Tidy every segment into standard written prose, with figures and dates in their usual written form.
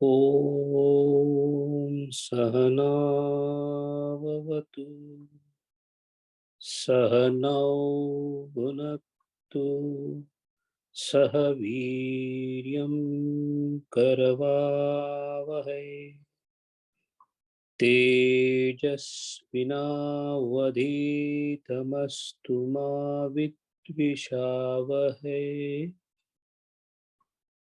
Om Sahana Vavatu Sahanau Bhunaktu Sahaviryam Karavavahai Tejasvinavadhitamastu ma Vidvishavahai.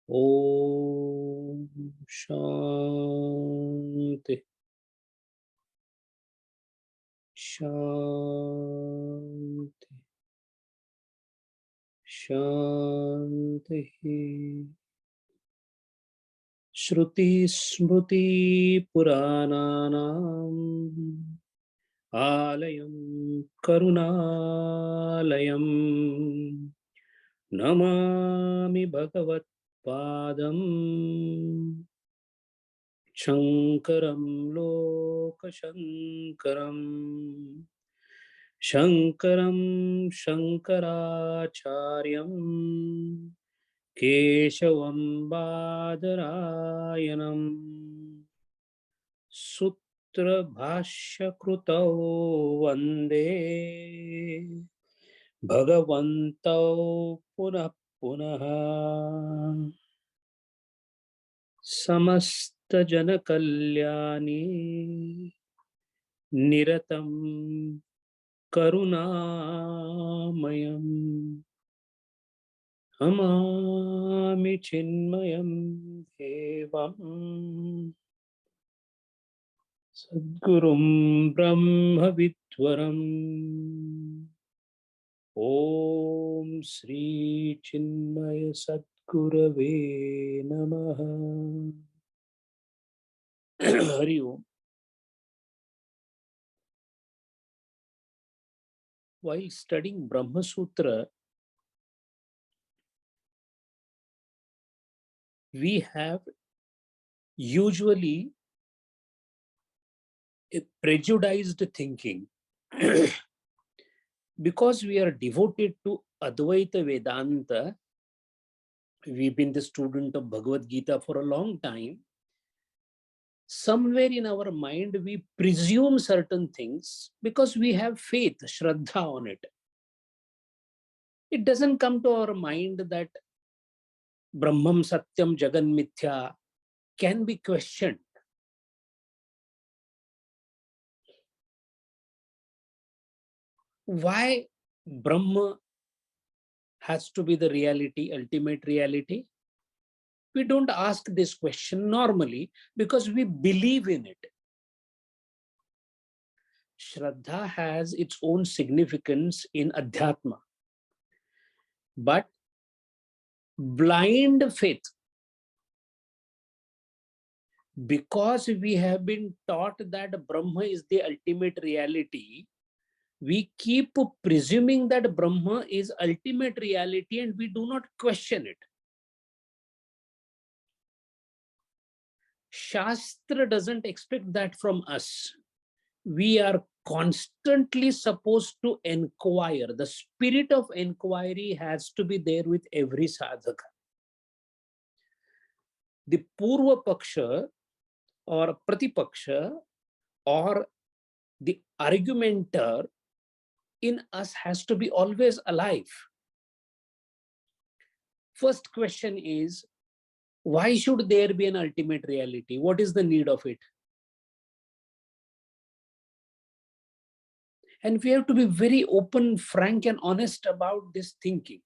Om Shanti Shanti Shanti. Shruti Smruti Purananam Alayam Karunalayam Namami Bhagavat Padam Shankaram Lokashankaram Shankaram Shankaracharyam Keshavam Badarayanam Sutra Bhashya Krutau Vande Bhagavantau Punah Punah Samasta Jana Kalyani Niratam Karunamayam Amami Chinmayam Devam Sadgurum Brahma Vidwaram Om Sri Chinmaya Sadgurave Namaha. Hari Om. While studying Brahma Sutra, we have usually a prejudiced thinking. Because we are devoted to Advaita Vedanta, we've been the student of Bhagavad Gita for a long time. Somewhere in our mind, we presume certain things because we have faith, Shraddha on it. It doesn't come to our mind that Brahmam Satyam Jagan Mithya can be questioned. Why Brahma has to be the reality, ultimate reality? We don't ask this question normally because we believe in it. Shraddha has its own significance in Adhyatma. But blind faith, because we have been taught that Brahma is the ultimate reality, we keep presuming that Brahma is ultimate reality and we do not question it. Shastra doesn't expect that from us. We are constantly supposed to inquire. The spirit of inquiry has to be there with every sadhaka. The Purva Paksha or Pratipaksha or the argumenter in us has to be always alive. First question is, why should there be an ultimate reality? What is the need of it? And we have to be very open, frank, and honest about this thinking.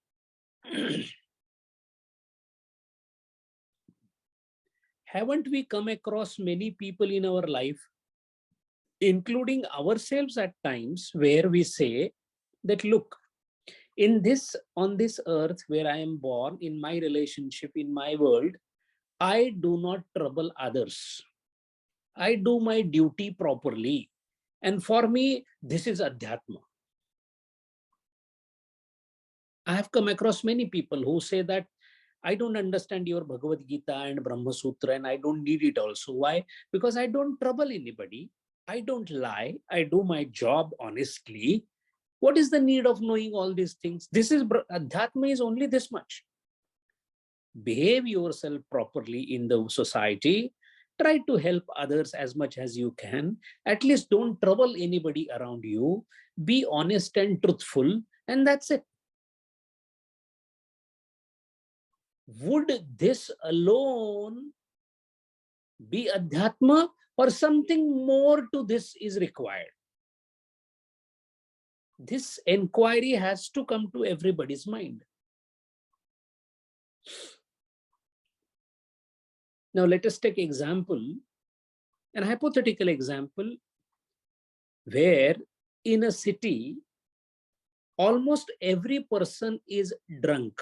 Haven't we come across many people in our life, including ourselves at times, where we say that, look, on this earth where I am born, in my relationship, in my world, I do not trouble others. I do my duty properly. And for me, this is Adhyatma. I have come across many people who say that I don't understand your Bhagavad Gita and Brahma Sutra and I don't need it also. Why? Because I don't trouble anybody. I don't lie. I do my job honestly. What is the need of knowing all these things? This is Adhyatma is only this much. Behave yourself properly in the society Try to help others as much as you can. At least don't trouble anybody around you. Be honest and truthful, and that's it. Would this alone be adhyatma, or something more to this is required? This inquiry has to come to everybody's mind. Now let us take example, an hypothetical example, where in a city, almost every person is drunk.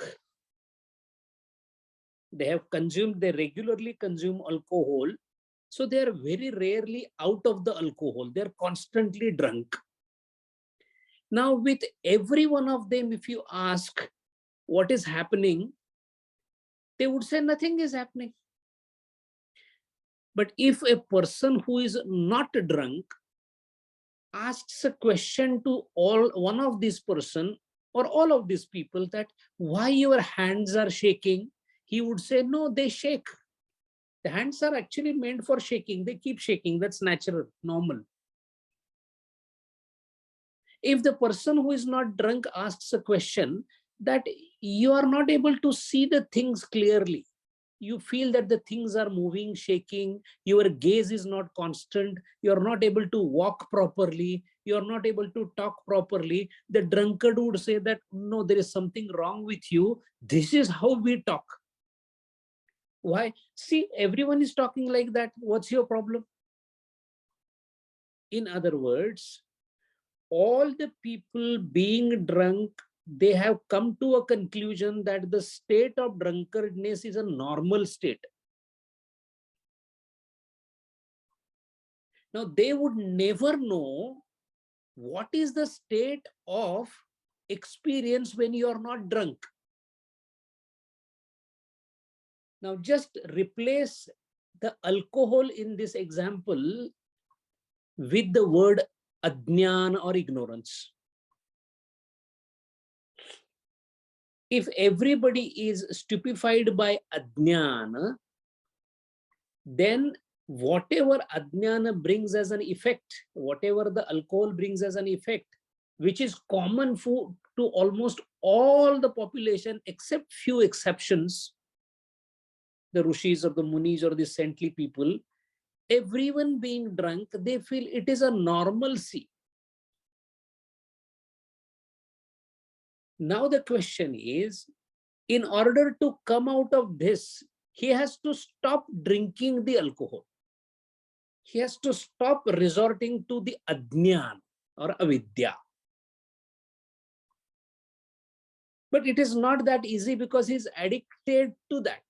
They regularly consume alcohol. So they are very rarely out of the alcohol. They're constantly drunk. Now with every one of them, if you ask what is happening, they would say nothing is happening. But if a person who is not drunk asks a question to one of these person or all of these people, that why your hands are shaking, he would say, no, they shake. The hands are actually meant for shaking. They keep shaking. That's natural, normal. If the person who is not drunk asks a question that you are not able to see the things clearly, you feel that the things are moving, shaking, your gaze is not constant, you are not able to walk properly, you are not able to talk properly, the drunkard would say that, no, there is something wrong with you. This is how we talk. Why? See, everyone is talking like that. What's your problem? In other words, all the people being drunk, they have come to a conclusion that the state of drunkardness is a normal state. Now, they would never know what is the state of experience when you are not drunk. Now, just replace the alcohol in this example with the word ajnana or ignorance. If everybody is stupefied by ajnana, then whatever ajnana brings as an effect, whatever the alcohol brings as an effect, which is common to almost all the population except few exceptions, the rishis or the munis or the saintly people, everyone being drunk, they feel it is a normalcy. Now the question is, in order to come out of this, he has to stop drinking the alcohol. He has to stop resorting to the ajnana or avidya. But it is not that easy because he's addicted to that.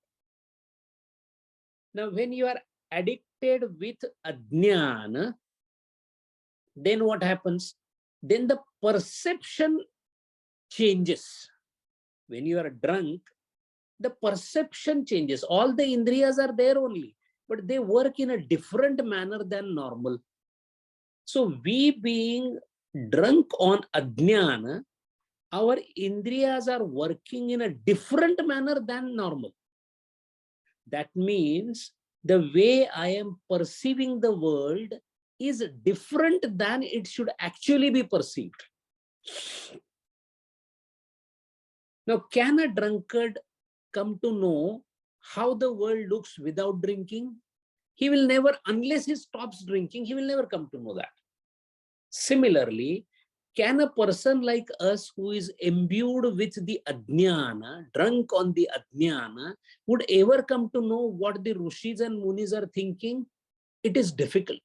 Now, when you are addicted with ajnana, then what happens? Then the perception changes. When you are drunk, the perception changes. All the indriyas are there only, but they work in a different manner than normal. So we being drunk on ajnana, our indriyas are working in a different manner than normal. That means the way I am perceiving the world is different than it should actually be perceived. Now, can a drunkard come to know how the world looks without drinking? He will never, unless he stops drinking, he will never come to know that. Similarly, can a person like us who is imbued with the ajnana, drunk on the ajnana, would ever come to know what the rishis and munis are thinking? It is difficult.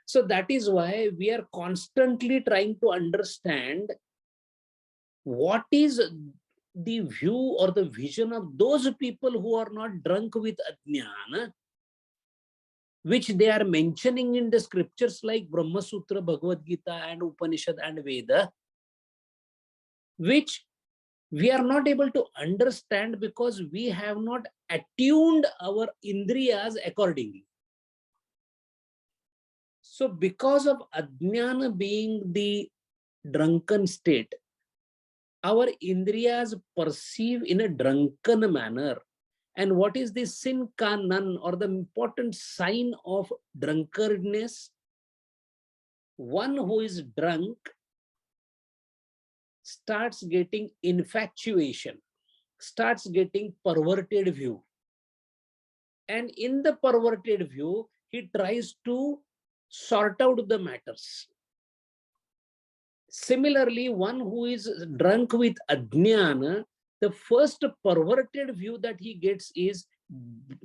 So that is why we are constantly trying to understand what is the view or the vision of those people who are not drunk with ajnana, which they are mentioning in the scriptures like Brahma Sutra, Bhagavad Gita, and Upanishad and Veda, which we are not able to understand because we have not attuned our indriyas accordingly. So because of ajnana being the drunken state, our indriyas perceive in a drunken manner, And what is the sin kanan, or the important sign of drunkardness? One who is drunk starts getting infatuation, starts getting perverted view. And in the perverted view, he tries to sort out the matters. Similarly, one who is drunk with ajnana, the first perverted view that he gets is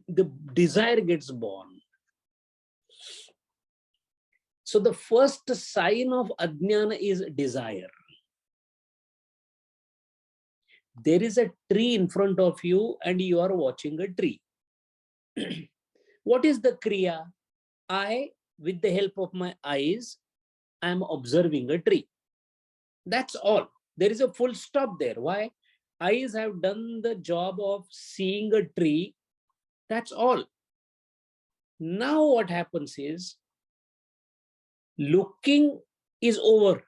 the desire gets born. So the first sign of ajnana is desire. There is a tree in front of you and you are watching a tree. What is the kriya? I, with the help of my eyes, I am observing a tree. That's all. There is a full stop there. Why? Eyes have done the job of seeing a tree. That's all. Now what happens is, looking is over.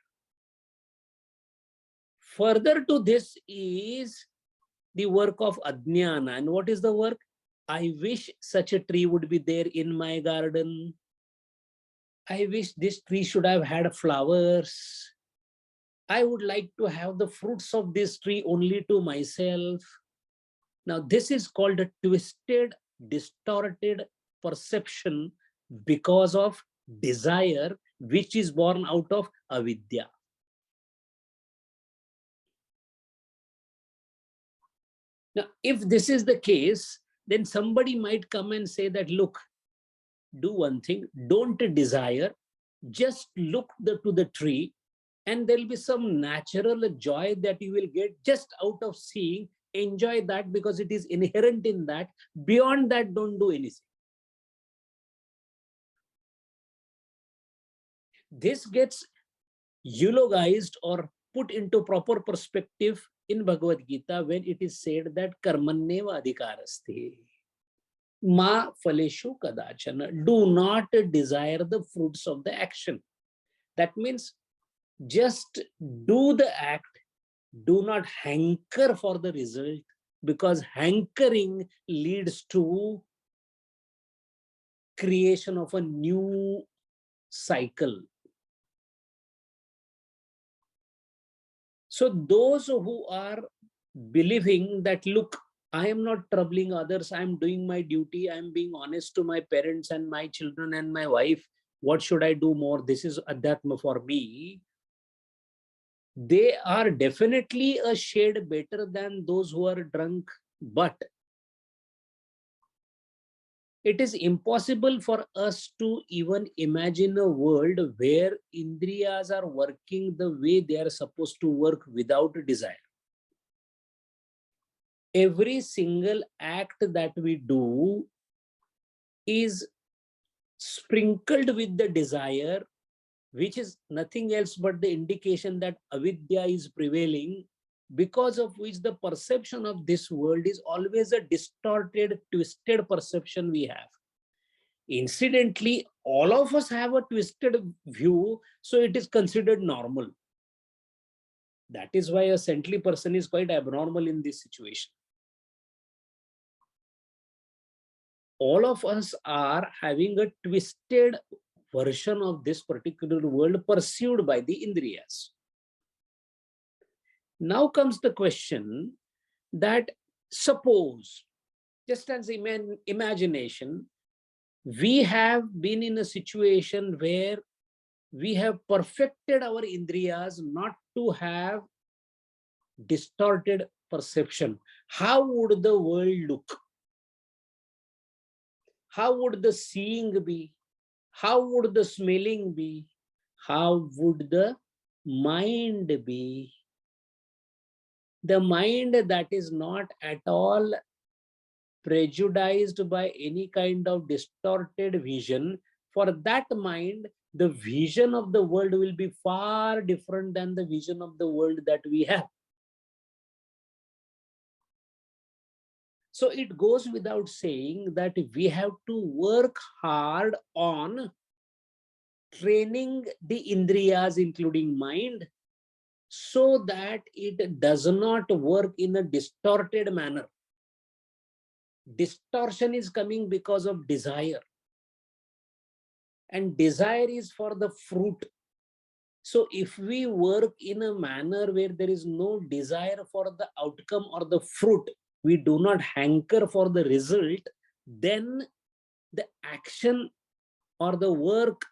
Further to this is the work of ajnana. And what is the work? I wish such a tree would be there in my garden. I wish this tree should have had flowers. I would like to have the fruits of this tree only to myself. Now, this is called a twisted, distorted perception because of desire, which is born out of avidya. Now, if this is the case, then somebody might come and say that, look, do one thing, don't desire, just look to the tree, and there'll be some natural joy that you will get just out of seeing. Enjoy that because it is inherent in that. Beyond that, don't do anything. This gets eulogized or put into proper perspective in Bhagavad Gita when it is said that karmanyeva adhikaraste ma phaleshu kadachana. Do not desire the fruits of the action. That means just do the act. Do not hanker for the result, because hankering leads to creation of a new cycle. So those who are believing that, look, I am not troubling others, I am doing my duty, I am being honest to my parents and my children and my wife, what should I do more? This is adhyatma for me. They are definitely a shade better than those who are drunk, but it is impossible for us to even imagine a world where indriyas are working the way they are supposed to work without desire. Every single act that we do is sprinkled with the desire, which is nothing else but the indication that avidya is prevailing, because of which the perception of this world is always a distorted, twisted perception we have. Incidentally, all of us have a twisted view, so it is considered normal. That is why a saintly person is quite abnormal in this situation. All of us are having a twisted version of this particular world perceived by the indriyas. Now comes the question that, suppose, just as imagination, we have been in a situation where we have perfected our indriyas not to have distorted perception. How would the world look? How would the seeing be? How would the smelling be? How would the mind be? The mind that is not at all prejudiced by any kind of distorted vision, for that mind, the vision of the world will be far different than the vision of the world that we have. So it goes without saying that we have to work hard on training the indriyas, including mind, so that it does not work in a distorted manner. Distortion is coming because of desire. And desire is for the fruit. So if we work in a manner where there is no desire for the outcome or the fruit, we do not hanker for the result, then the action or the work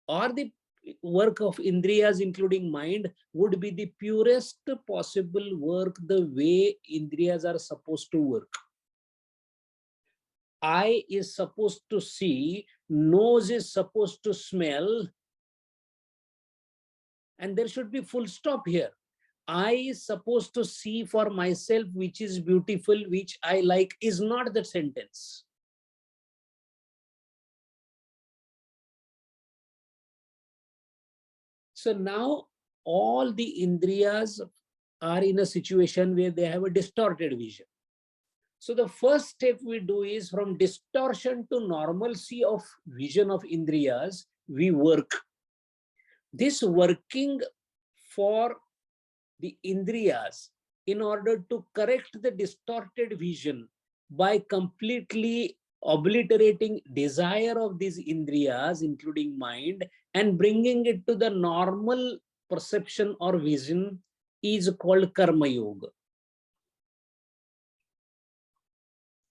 or the work of Indriyas, including mind, would be the purest possible work, the way Indriyas are supposed to work. Eye is supposed to see, nose is supposed to smell, and there should be full stop here. I is supposed to see for myself which is beautiful, which I like, is not the sentence. So now all the Indriyas are in a situation where they have a distorted vision. So the first step we do is, from distortion to normalcy of vision of Indriyas, we work. This working for the Indriyas in order to correct the distorted vision by completely obliterating desire of these Indriyas, including mind, and bringing it to the normal perception or vision, is called Karma Yoga.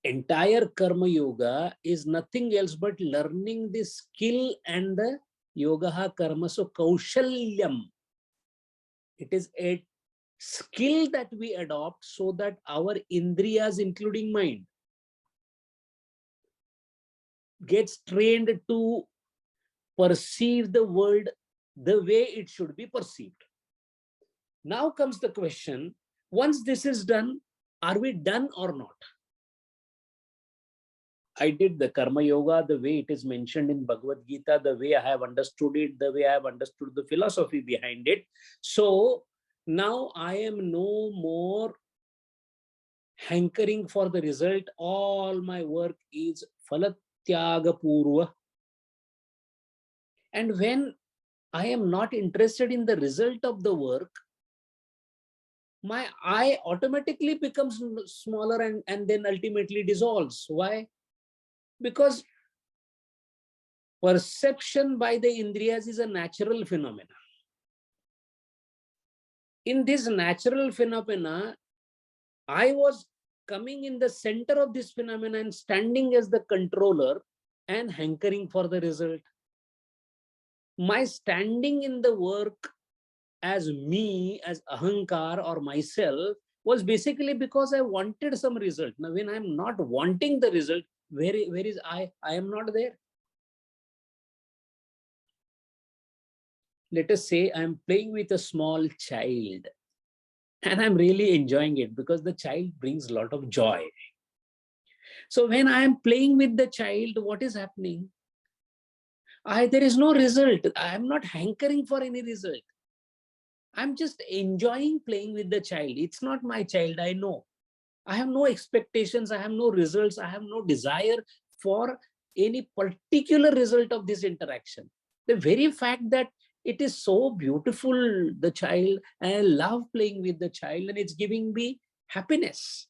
Entire Karma Yoga is nothing else but learning the skill and the yoga karma. So Kaushalyam, it is a skill that we adopt so that our Indriyas, including mind, gets trained to perceive the world the way it should be perceived. Now comes the question, once this is done, are we done or not? I did the Karma Yoga the way it is mentioned in Bhagavad Gita, the way I have understood it, the way I have understood the philosophy behind it. So now I am no more hankering for the result. All my work is Falatyaga Purva. And when I am not interested in the result of the work, my I automatically becomes smaller and then ultimately dissolves. Why? Because perception by the Indriyas is a natural phenomenon. In this natural phenomena, I was coming in the center of this phenomenon and standing as the controller and hankering for the result. My standing in the work as me, as ahankar or myself, was basically because I wanted some result. Now, when I'm not wanting the result, where is I? I am not there. Let us say I'm playing with a small child and I'm really enjoying it because the child brings a lot of joy. So when I am playing with the child, what is happening? There is no result. I am not hankering for any result. I'm just enjoying playing with the child. It's not my child, I know. I have no expectations, I have no results, I have no desire for any particular result of this interaction. The very fact that it is so beautiful, the child, and I love playing with the child, and it's giving me happiness.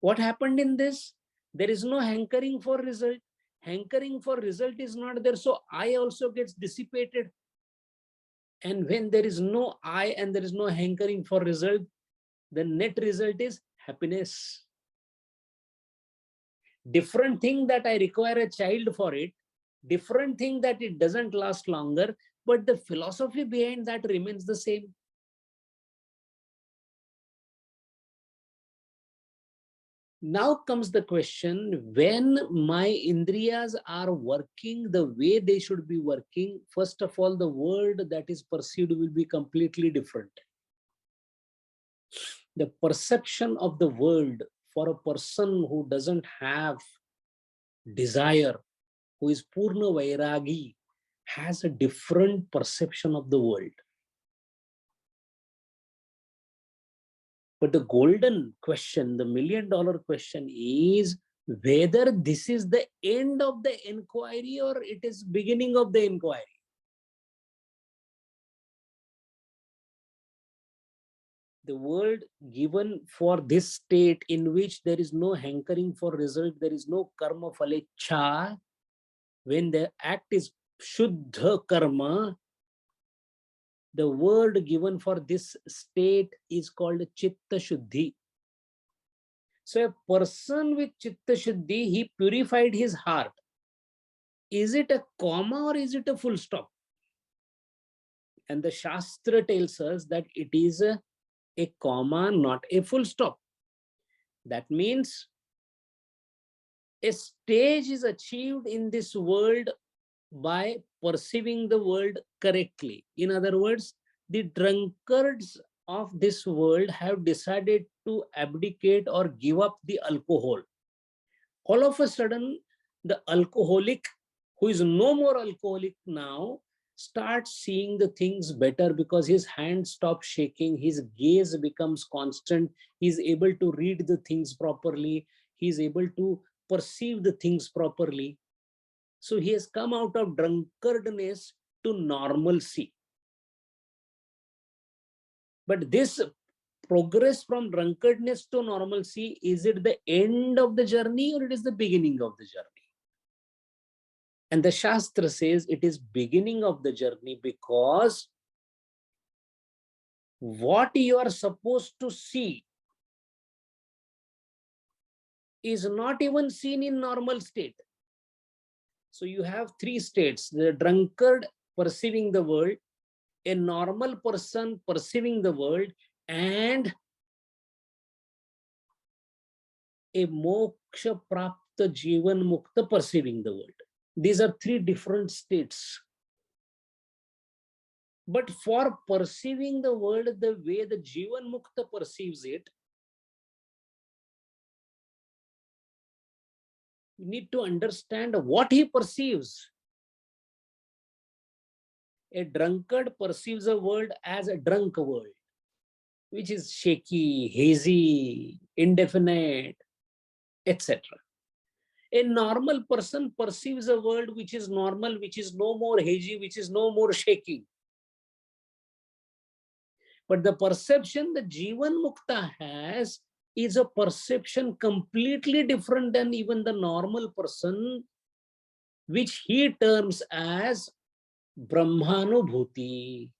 What happened in this? There is no hankering for result. Hankering for result is not there, so I also gets dissipated. And when there is no I and there is no hankering for result, the net result is happiness. Different thing that I require a child for it, different thing that it doesn't last longer, but the philosophy behind that remains the same. Now comes the question, when my Indriyas are working the way they should be working, first of all, the world that is perceived will be completely different. The perception of the world for a person who doesn't have desire, who is Purna Vairagi, has a different perception of the world. But the golden question, the $1 million question is whether this is the end of the inquiry or it is beginning of the inquiry. The word given for this state in which there is no hankering for result, there is no karma phalecha, when the act is shuddha karma, the word given for this state is called chitta shuddhi. So a person with chitta shuddhi, he purified his heart. Is it a comma or is it a full stop? And the Shastra tells us that it is a comma, not a full stop. That means a stage is achieved in this world by perceiving the world correctly. In other words, the drunkards of this world have decided to abdicate or give up the alcohol. All of a sudden, the alcoholic, who is no more alcoholic now, starts seeing the things better because his hand stops shaking, his gaze becomes constant, he's able to read the things properly, he's able to perceive the things properly. So he has come out of drunkardness to normalcy. But this progress from drunkardness to normalcy, is it the end of the journey or it is the beginning of the journey? And the Shastra says it is beginning of the journey, because what you are supposed to see is not even seen in normal state. So you have three states: the drunkard perceiving the world, a normal person perceiving the world, and a moksha prapta jivan mukta perceiving the world. These are three different states. But for perceiving the world the way the jivan mukta perceives it, you need to understand what he perceives. A drunkard perceives a world as a drunk world, which is shaky, hazy, indefinite, etc. A normal person perceives a world which is normal, which is no more hazy, which is no more shaky. But the perception that Jivan Mukta has is a perception completely different than even the normal person, which he terms as Brahmanubhuti.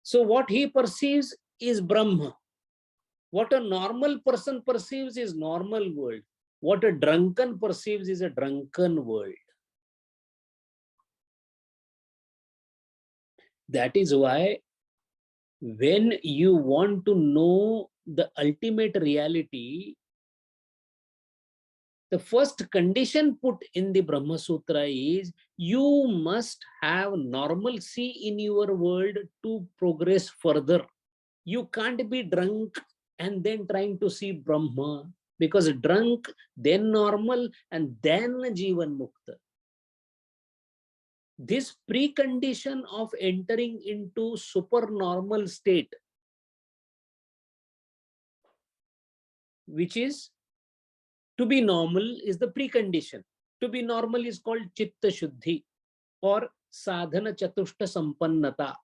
So what he perceives is Brahma. What a normal person perceives is normal world. What a drunken perceives is a drunken world. That is why when you want to know the ultimate reality, the first condition put in the Brahma Sutra is you must have normalcy in your world to progress further. You can't be drunk and then trying to see Brahma, because drunk, then normal, and then Jivan Mukta. This precondition of entering into supernormal state, which is to be normal, is the precondition. To be normal is called Chitta Shuddhi or Sadhana Chatushta Sampannata.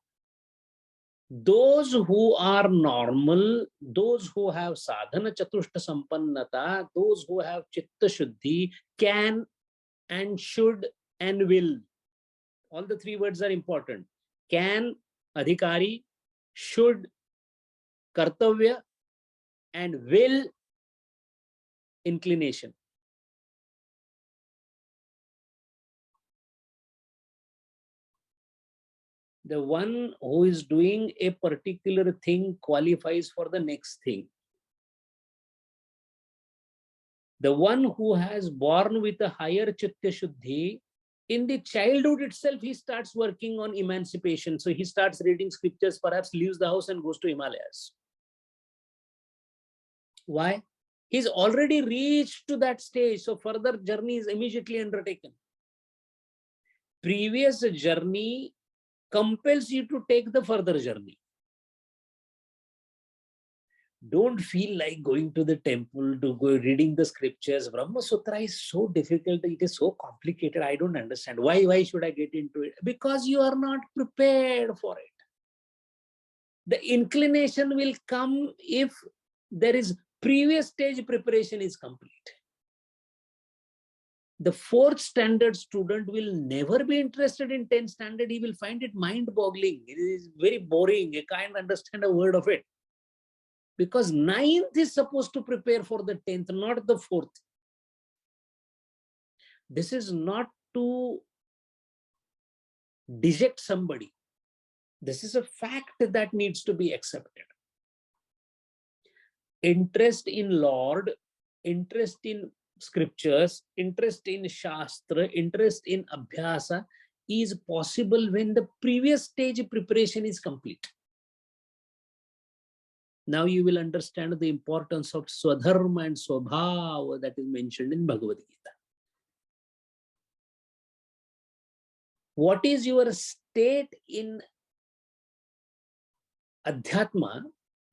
Those who are normal, those who have Sadhana Chatushta Sampannata, those who have Chitta Shuddhi can and should and will. All the three words are important. Can, adhikari, should, kartavya, and will, inclination. The one who is doing a particular thing qualifies for the next thing. The one who has born with a higher Chitta Shuddhi, in the childhood itself, he starts working on emancipation. So he starts reading scriptures, perhaps leaves the house and goes to Himalayas. Why? He's already reached to that stage, so further journey is immediately undertaken. Previous journey compels you to take the further journey. Don't feel like going to the temple to go reading the scriptures. Brahma Sutra is so difficult. It is so complicated. I don't understand. Why should I get into it? Because you are not prepared for it. The inclination will come if there is previous stage preparation is complete. The 4th standard student will never be interested in 10th standard. He will find it mind-boggling. It is very boring. He can't understand a word of it. Because 9th is supposed to prepare for the 10th, not the 4th. This is not to deject somebody. This is a fact that needs to be accepted. Interest in Lord, interest in scriptures, interest in Shastra, interest in Abhyasa is possible when the previous stage preparation is complete. Now you will understand the importance of Swadharma and Swabhava that is mentioned in Bhagavad Gita. What is your state in Adhyatma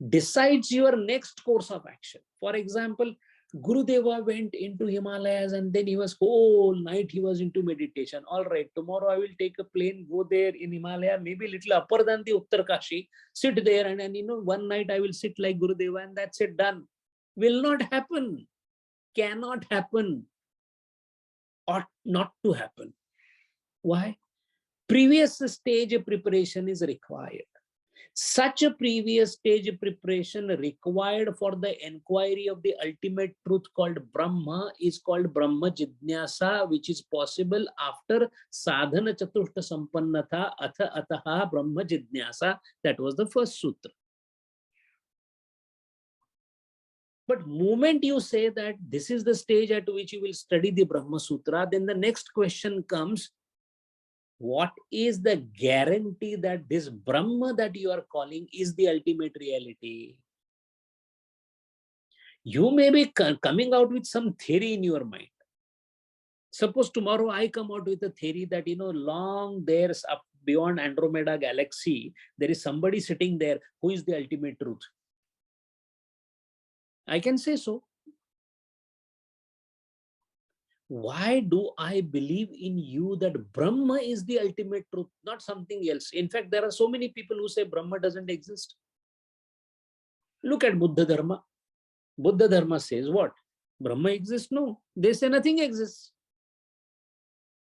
decides your next course of action. For example, Gurudeva went into Himalayas and then he was whole night he was into meditation. All right, tomorrow I will take a plane, go there in Himalaya, maybe little upper than the Uttarkashi, sit there and you know, one night I will sit like Gurudeva and that's it, done. Will not happen, cannot happen, ought not to happen. Why? Previous stage of preparation is required. Such a previous stage of preparation required for the enquiry of the ultimate truth called Brahma is called Brahma Jidnyasa, which is possible after Sadhana Chatushta Sampannatha Atha Ataha Brahma Jidnyasa. That was the first sutra. But moment you say that this is the stage at which you will study the Brahma Sutra, then the next question comes, what is the guarantee that this Brahma that you are calling is the ultimate reality? You may be coming out with some theory in your mind. Suppose tomorrow I come out with a theory that, you know, long there's up beyond Andromeda galaxy, there is somebody sitting there who is the ultimate truth. I can say so. Why do I believe in you that Brahma is the ultimate truth, not something else? In fact, there are so many people who say Brahma doesn't exist. Look at Buddha Dharma. Buddha Dharma says what? Brahma exists? No. They say nothing exists.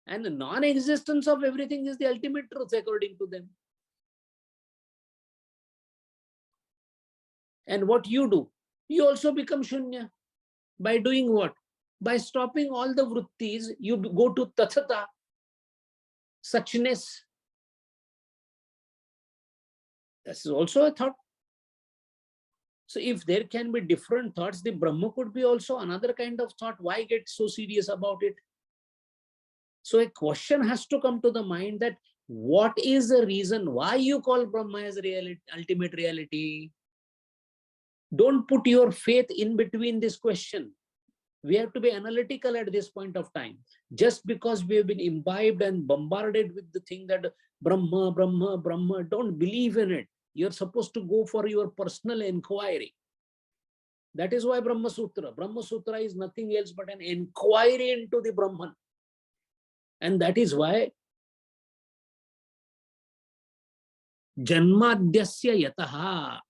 And the non-existence of everything is the ultimate truth according to them. And what you do? You also become Shunya. By doing what? By stopping all the vrittis, you go to Tathata, suchness. This is also a thought. So if there can be different thoughts, the Brahma could be also another kind of thought. Why get so serious about it? So a question has to come to the mind that what is the reason why you call Brahma as reality, ultimate reality? Don't put your faith in between this question. We have to be analytical at this point of time. Just because we have been imbibed and bombarded with the thing that Brahma, Brahma, Brahma, don't believe in it. You're supposed to go for your personal inquiry. That is why Brahma Sutra. Brahma Sutra is nothing else but an inquiry into the Brahman. And that is why Janmadhyasya Yataha.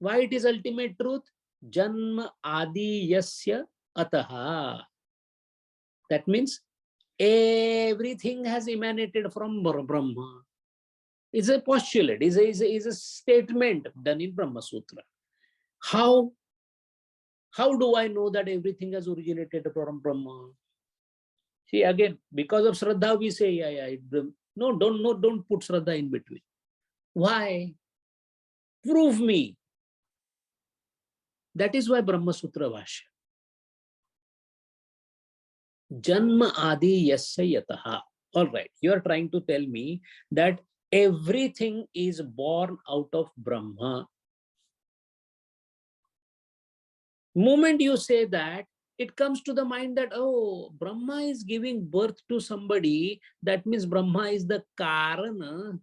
Why it is ultimate truth? Janma Adi Yasya Ataha. That means everything has emanated from Brahma. It's a postulate, is a statement done in Brahma Sutra. How do I know that everything has originated from Brahma? See, again, because of Shraddha, we say, no, don't put Shraddha in between. Why? Prove me. That is why Brahma Sutra Bhashya. Janma Adi Yasya Yataha. All right, you are trying to tell me that everything is born out of Brahma. Moment you say that, it comes to the mind that, oh, Brahma is giving birth to somebody, that means Brahma is the Karana.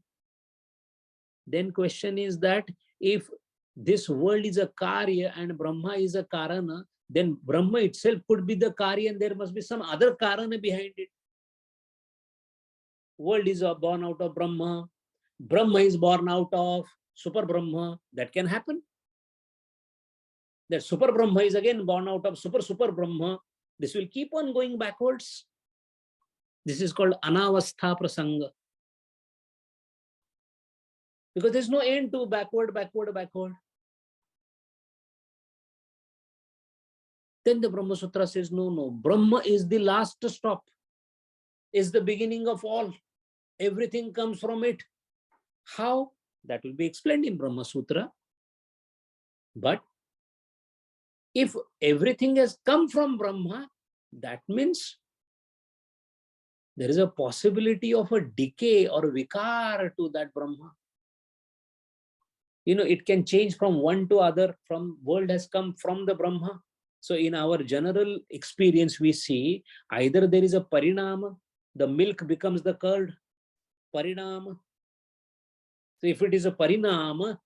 Then question is that if this world is a Karya and Brahma is a Karana, then Brahma itself could be the Karya and there must be some other Karana behind it. World is born out of Brahma. Brahma is born out of Super Brahma. That can happen. That Super Brahma is again born out of Super Brahma. This will keep on going backwards. This is called Anavastha Prasanga. Because there's no end to backward. Then the Brahma Sutra says, no, Brahma is the last stop, is the beginning of all. Everything comes from it. How? That will be explained in Brahma Sutra. But if everything has come from Brahma, that means there is a possibility of a decay or vikar to that Brahma. It can change from one to other. From world has come from the Brahma. So in our general experience, we see either there is a parinama, the milk becomes the curd, parinama. So if it is a parinama,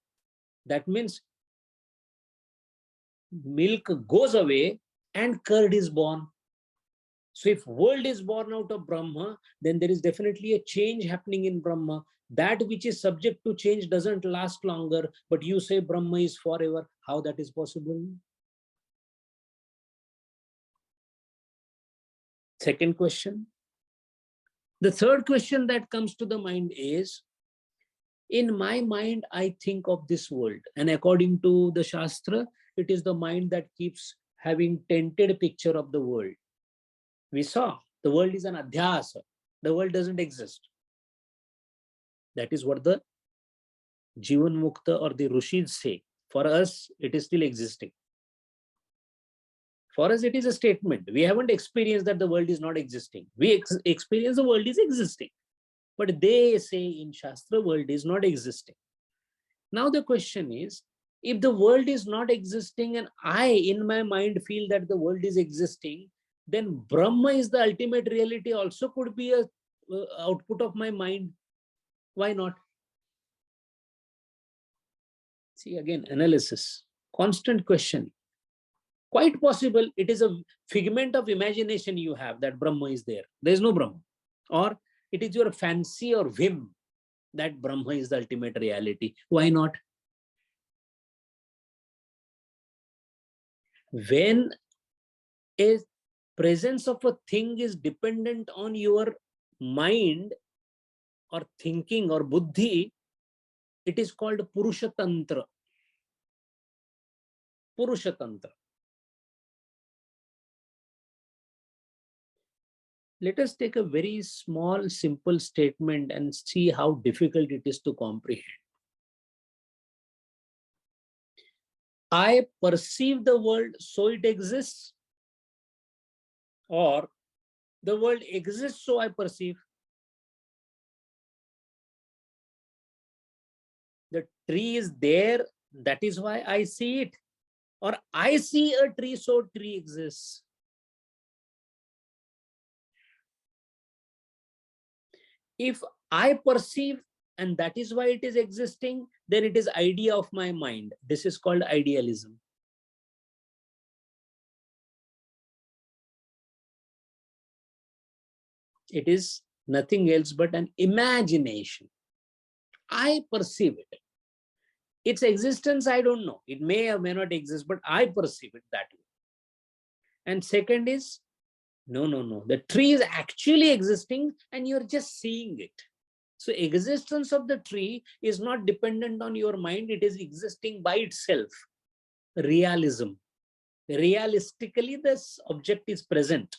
that means milk goes away and curd is born. So if world is born out of Brahma, then there is definitely a change happening in Brahma. That which is subject to change doesn't last longer, but you say Brahma is forever. How that is possible? Second question. The third question that comes to the mind is, in my mind, I think of this world. And according to the Shastra, it is the mind that keeps having tinted picture of the world. We saw the world is an adhyasa. The world doesn't exist. That is what the Jivan Mukta or the Rishis say. For us, it is still existing. For us, it is a statement. We haven't experienced that the world is not existing. We experience the world is existing. But they say in Shastra, world is not existing. Now the question is, if the world is not existing and I, in my mind, feel that the world is existing, then Brahma is the ultimate reality also could be a output of my mind. Why not? See, again, analysis, constant question. Quite possible it is a figment of imagination you have that Brahma is there. There is no Brahma. Or it is your fancy or whim that Brahma is the ultimate reality. Why not? When a presence of a thing is dependent on your mind or thinking or buddhi, it is called Purusha Tantra. Purusha Tantra. Let us take a very small, simple statement and see how difficult it is to comprehend. I perceive the world, so it exists. Or the world exists, so I perceive. The tree is there, that is why I see it. Or I see a tree, so tree exists. If I perceive and that is why it is existing, then it is idea of my mind. This is called idealism. It is nothing else but an imagination. I perceive it. Its existence, I don't know. It may or may not exist, but I perceive it that way. And second is, no. The tree is actually existing and you're just seeing it. So existence of the tree is not dependent on your mind. It is existing by itself. Realism. Realistically, this object is present.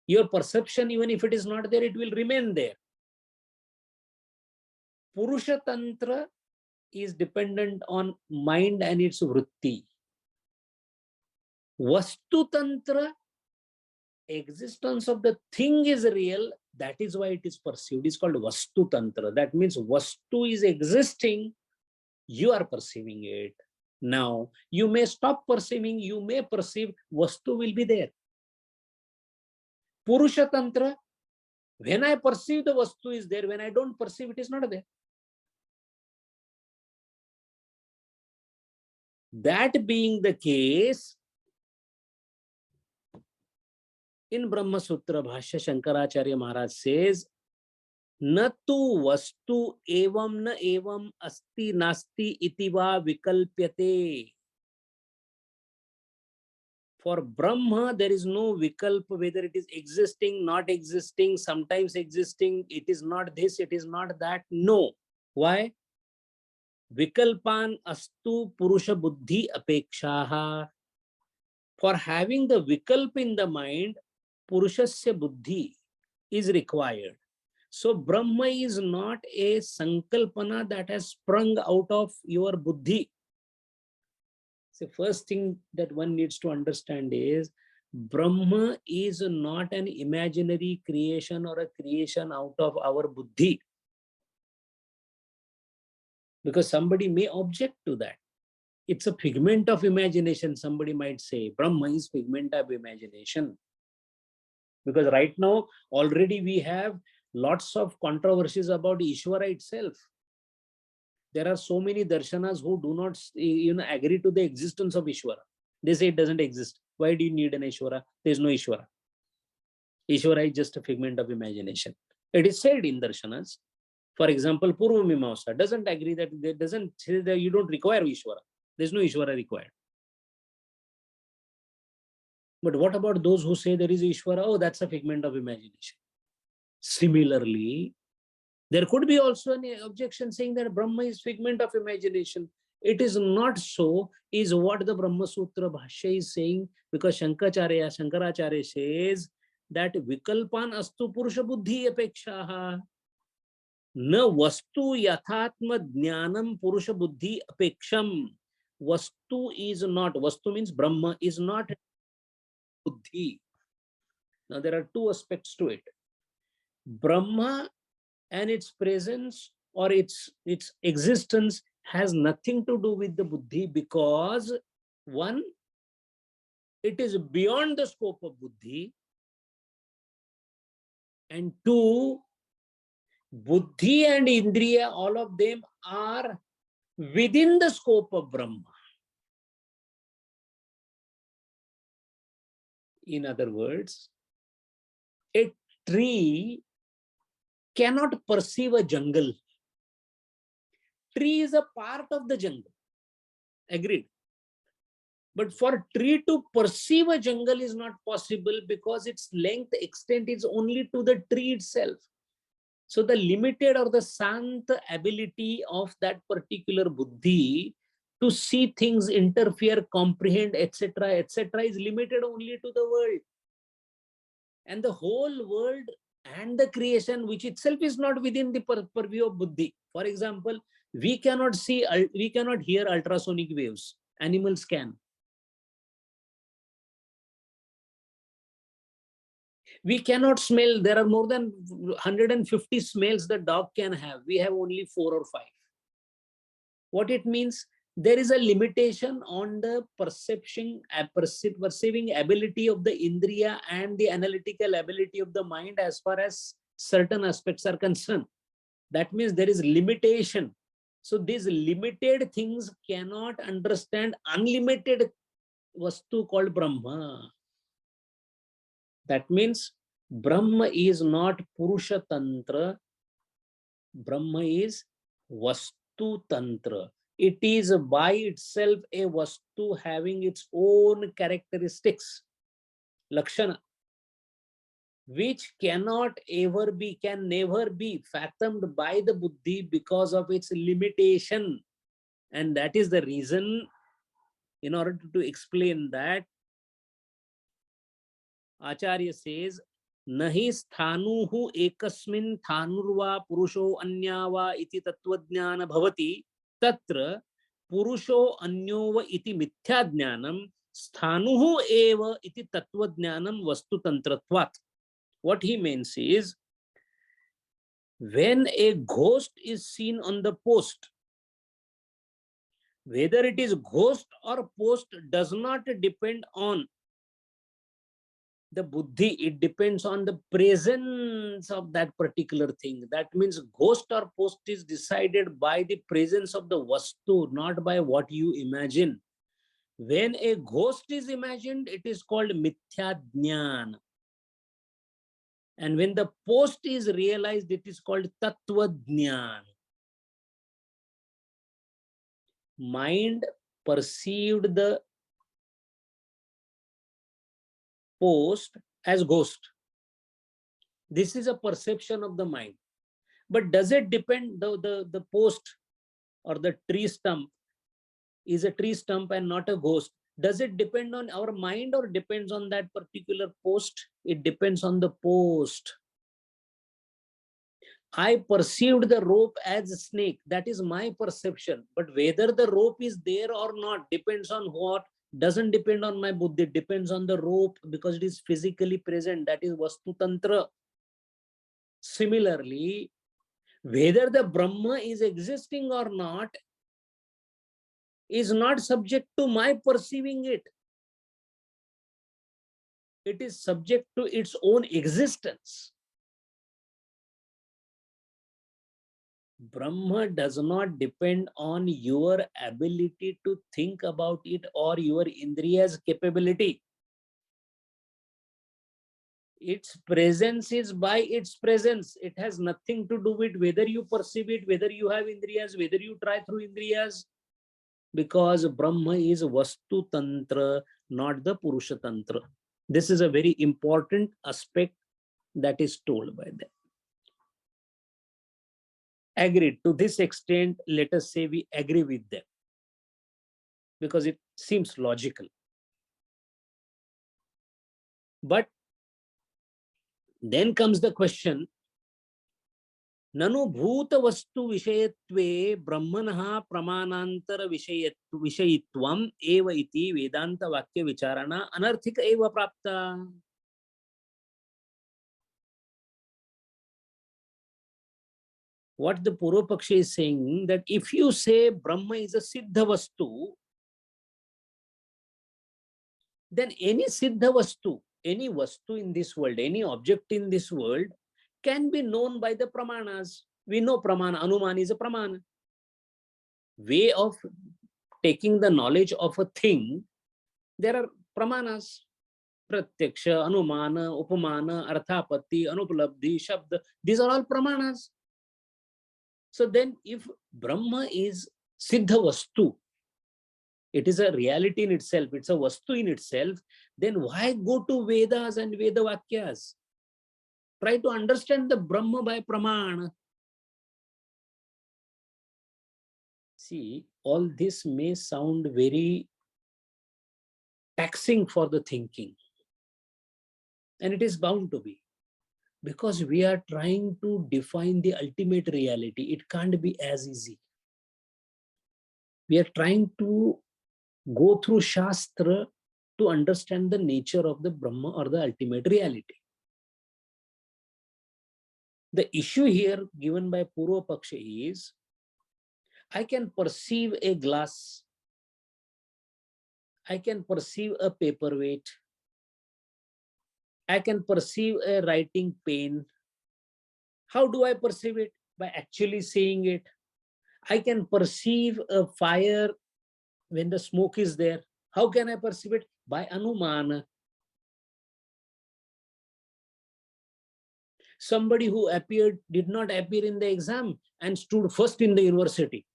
Your perception, even if it is not there, it will remain there. Purusha Tantra is dependent on mind and its vritti. Vastu Tantra, existence of the thing is real. That is why it is perceived. It's called Vastu Tantra. That means Vastu is existing. You are perceiving it. Now, you may stop perceiving. You may perceive. Vastu will be there. Purusha Tantra, when I perceive the Vastu is there. When I don't perceive, it is not there. That being the case, in Brahma Sutra Bhashya, Shankaracharya Maharaj says, न tu vastu evam na evam asti nasti iti va vikalpyate. For Brahma, there is no vikalpa, whether it is existing, not existing, sometimes existing, it is not this, it is not that. No. Why? Vikalpan astu purusha buddhi apekshaha. For having the vikalp in the mind, purushasya buddhi is required. So Brahma is not a sankalpana that has sprung out of your buddhi. So first thing that one needs to understand is Brahma is not an imaginary creation or a creation out of our buddhi. Because somebody may object to that. It's a figment of imagination, somebody might say. Brahma is figment of imagination. Because right now, already we have lots of controversies about Ishvara itself. There are so many darshanas who do not agree to the existence of Ishvara. They say it doesn't exist. Why do you need an Ishvara? There is no Ishvara. Ishvara is just a figment of imagination. It is said in darshanas. For example, Purva Mimamsa doesn't agree that it doesn't say that you don't require Ishvara. There is no Ishvara required. But what about those who say there is Ishvara? Oh, that's a figment of imagination. Similarly, there could be also an objection saying that Brahma is figment of imagination. It is not so, is what the Brahma Sutra Bhashya is saying, because Shankaracharya says that Vikalpan astu Purusha Buddhi apekshaha. Na vastu yathatma jnanam Purusha Buddhi apeksham. Vastu is not, Vastu means Brahma is not Buddhi. Now there are two aspects to it. Brahma and its presence or its existence has nothing to do with the buddhi, because one, it is beyond the scope of buddhi, and two, buddhi and indriya, all of them are within the scope of Brahma. In other words, a tree cannot perceive a jungle. Tree is a part of the jungle. Agreed. But for tree to perceive a jungle is not possible, because its length extent is only to the tree itself. So the limited or the sant ability of that particular buddhi to see things, interfere, comprehend, etc., is limited only to the world. And the whole world and the creation, which itself is not within the purview of buddhi. For example, we cannot hear ultrasonic waves. Animals can. We cannot smell. There are more than 150 smells the dog can have. We have only 4 or 5. What it means? There is a limitation on the perceping ability of the indriya and the analytical ability of the mind as far as certain aspects are concerned. That means there is limitation. So these limited things cannot understand unlimited vastu called Brahma. That means Brahma is not Purusha Tantra. Brahma is Vastu Tantra. It is by itself a Vastu having its own characteristics, Lakshana, which can never be fathomed by the Buddhi because of its limitation. And that is the reason, in order to explain that, Acharya says, Nahi sthanuhu ekasmin thanurva purusho anyava iti tatvajnana bhavati tatra purusho anyova iti mithyajnanam sthanuhu eva iti tatvajnanam vastu tantratvat. What he means is, when a ghost is seen on the post, whether it is ghost or post does not depend on the buddhi, it depends on the presence of that particular thing. That means ghost or post is decided by the presence of the vastu, not by what you imagine. When a ghost is imagined, it is called mithya jnana. And when the post is realized, it is called Tattva Jnana. Mind perceived the post as ghost. This is a perception of the mind. But does it depend, the post or the tree stump is a tree stump and not a ghost? Does it depend on our mind or depends on that particular post? It depends on the post. I perceived the rope as a snake. That is my perception. But whether the rope is there or not depends on what? Doesn't depend on my buddhi. It depends on the rope because it is physically present. That is Vastu Tantra. Similarly, whether the Brahma is existing or not is not subject to my perceiving it. It is subject to its own existence. Brahma does not depend on your ability to think about it or your Indriya's capability. Its presence is by its presence. It has nothing to do with whether you perceive it, whether you have Indriyas, whether you try through Indriyas. Because Brahma is Vastu Tantra, not the Purusha Tantra. This is a very important aspect that is told by them. Agreed. To this extent, let us say we agree with them because it seems logical. But then comes the question, Nanu bhuta vastu vishayatve brahmanah pramanantara vishayitvam eva iti vedanta vakya vicharana anarthika eva prapta. What the Purvapaksha is saying, that if you say Brahma is a Siddha Vastu, then any Siddha Vastu, any Vastu in this world, any object in this world can be known by the Pramanas. We know Pramana, Anuman is a Pramana. Way of taking the knowledge of a thing, there are Pramanas. Pratyaksha, Anumana, Upamana, Arthapatti, Anupalabdhi, Shabda, these are all Pramanas. So then if Brahma is Siddha Vastu, it is a reality in itself, it's a Vastu in itself, then why go to Vedas and Veda Vakyas? Try to understand the Brahma by Pramana. See, all this may sound very taxing for the thinking. And it is bound to be. Because we are trying to define the ultimate reality. It can't be as easy. We are trying to go through Shastra to understand the nature of the Brahma or the ultimate reality. The issue here given by Purvapaksha is, I can perceive a glass, I can perceive a paperweight, I can perceive a writing pen. How do I perceive it? By actually seeing it. I can perceive a fire when the smoke is there. How can I perceive it? By Anumana. Somebody who did not appear in the exam and stood first in the university.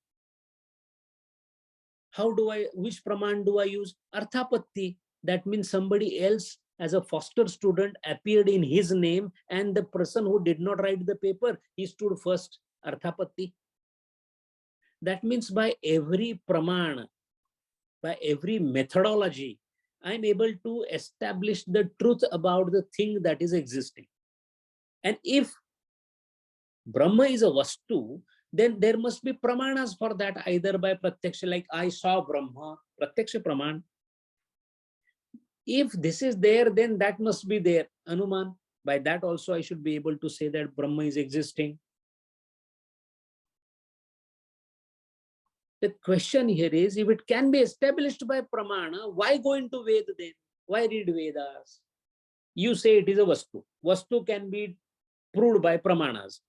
Which Praman do I use? Arthapatti. That means somebody else as a foster student appeared in his name and the person who did not write the paper, he stood first. Arthapatti. That means by every Praman, by every methodology, I am able to establish the truth about the thing that is existing. And if Brahma is a Vastu, then there must be Pramanas for that, either by Pratyaksha, like I saw Brahma, Pratyaksha Praman. If this is there, then that must be there, Anuman. By that also I should be able to say that Brahma is existing. The question here is, if it can be established by Pramana, why go into Veda then? Why read Vedas? You say it is a Vastu. Vastu can be proved by Pramanas.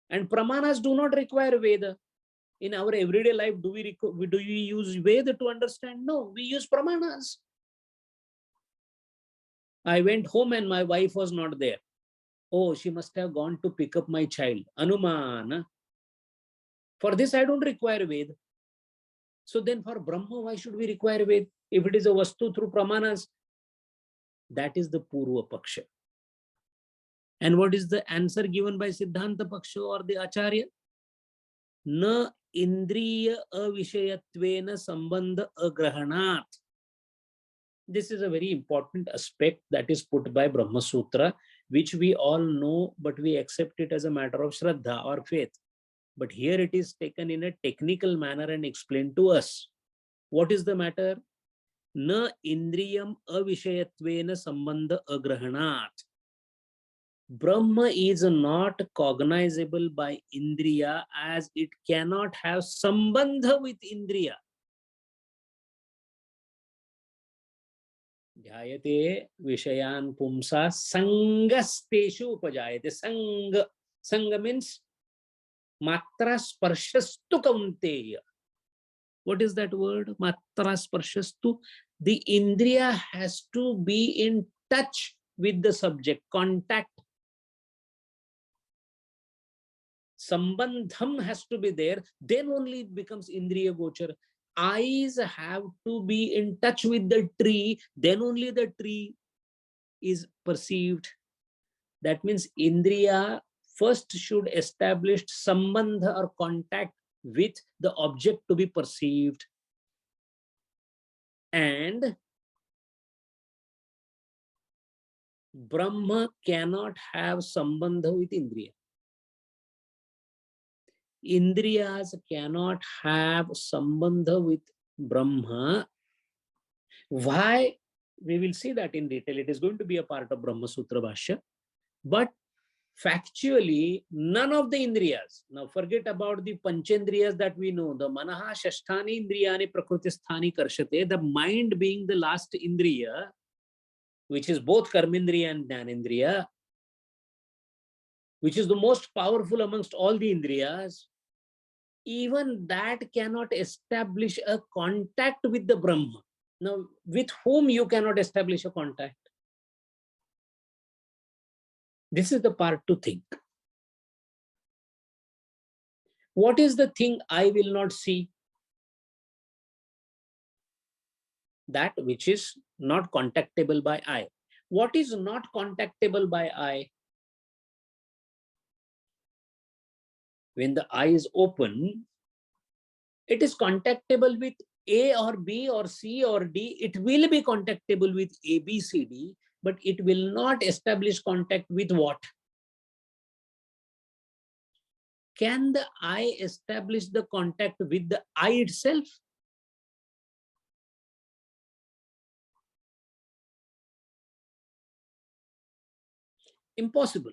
And Pramanas do not require Veda. In our everyday life, do we use Veda to understand? No, we use Pramanas. I went home and my wife was not there. Oh, she must have gone to pick up my child. Anumana. For this, I don't require Ved. So then for Brahma, why should we require Ved? If it is a Vastu through Pramanas, that is the Purva Paksha. And what is the answer given by Siddhanta Paksha or the Acharya? Na indriya avishayatvena sambandha agrahanat. This is a very important aspect that is put by Brahma Sutra, which we all know, but we accept it as a matter of Shraddha or faith. But here it is taken in a technical manner and explained to us. What is the matter? Na indriyam avishayatvena sambandha agrahanat. Brahma is not cognizable by Indriya as it cannot have sambandha with Indriya. Dhyayate vishayan pumsa sangasteshu upajayate. Sanga means matra sparshastu kaunteya. What is that word? Matra sparshastu. The Indriya has to be in touch with the subject, contact. Sambandham has to be there, then only it becomes Indriya Gochar. Eyes have to be in touch with the tree, then only the tree is perceived. That means Indriya first should establish sambandha or contact with the object to be perceived. And Brahma cannot have sambandha with Indriya. Indriyas cannot have sambandha with Brahma. Why? We will see that in detail. It is going to be a part of Brahma Sutra Bhashya. But factually, none of the Indriyas, now forget about the Panchendriyas that we know, the Manaha Shasthani Indriyani Prakritisthani Karshate, the mind being the last Indriya, which is both Karmendriya and Jnanendriya, which is the most powerful amongst all the Indriyas. Even that cannot establish a contact with the Brahma. Now, with whom you cannot establish a contact? This is the part to think. What is the thing I will not see? That which is not contactable by eye. What is not contactable by eye? When the eye is open, it is contactable with A or B or C or D. It will be contactable with A, B, C, D, but it will not establish contact with what? Can the eye establish the contact with the eye itself? Impossible.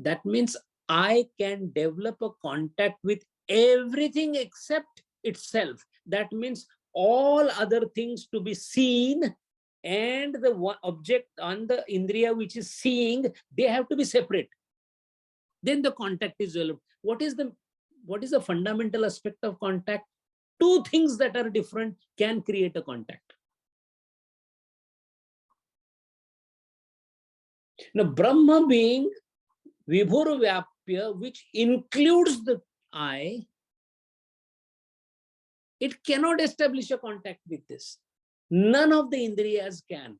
That means I can develop a contact with everything except itself. That means all other things to be seen and the one object on the Indriya which is seeing, they have to be separate. Then the contact is developed. What is the fundamental aspect of contact? Two things that are different can create a contact. Now, Brahma being Vibhur Vyapya, which includes the eye, it cannot establish a contact with this. None of the Indriyas can,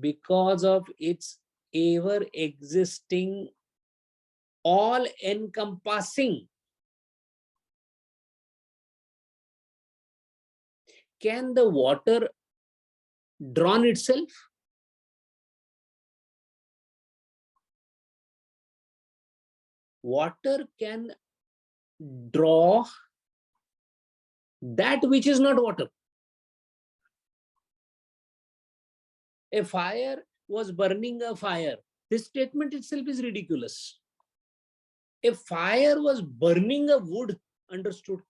because of its ever existing, all encompassing. Can the water drown itself? Water can draw that which is not water. A fire was burning a fire. This statement itself is ridiculous. A fire was burning a wood, understood.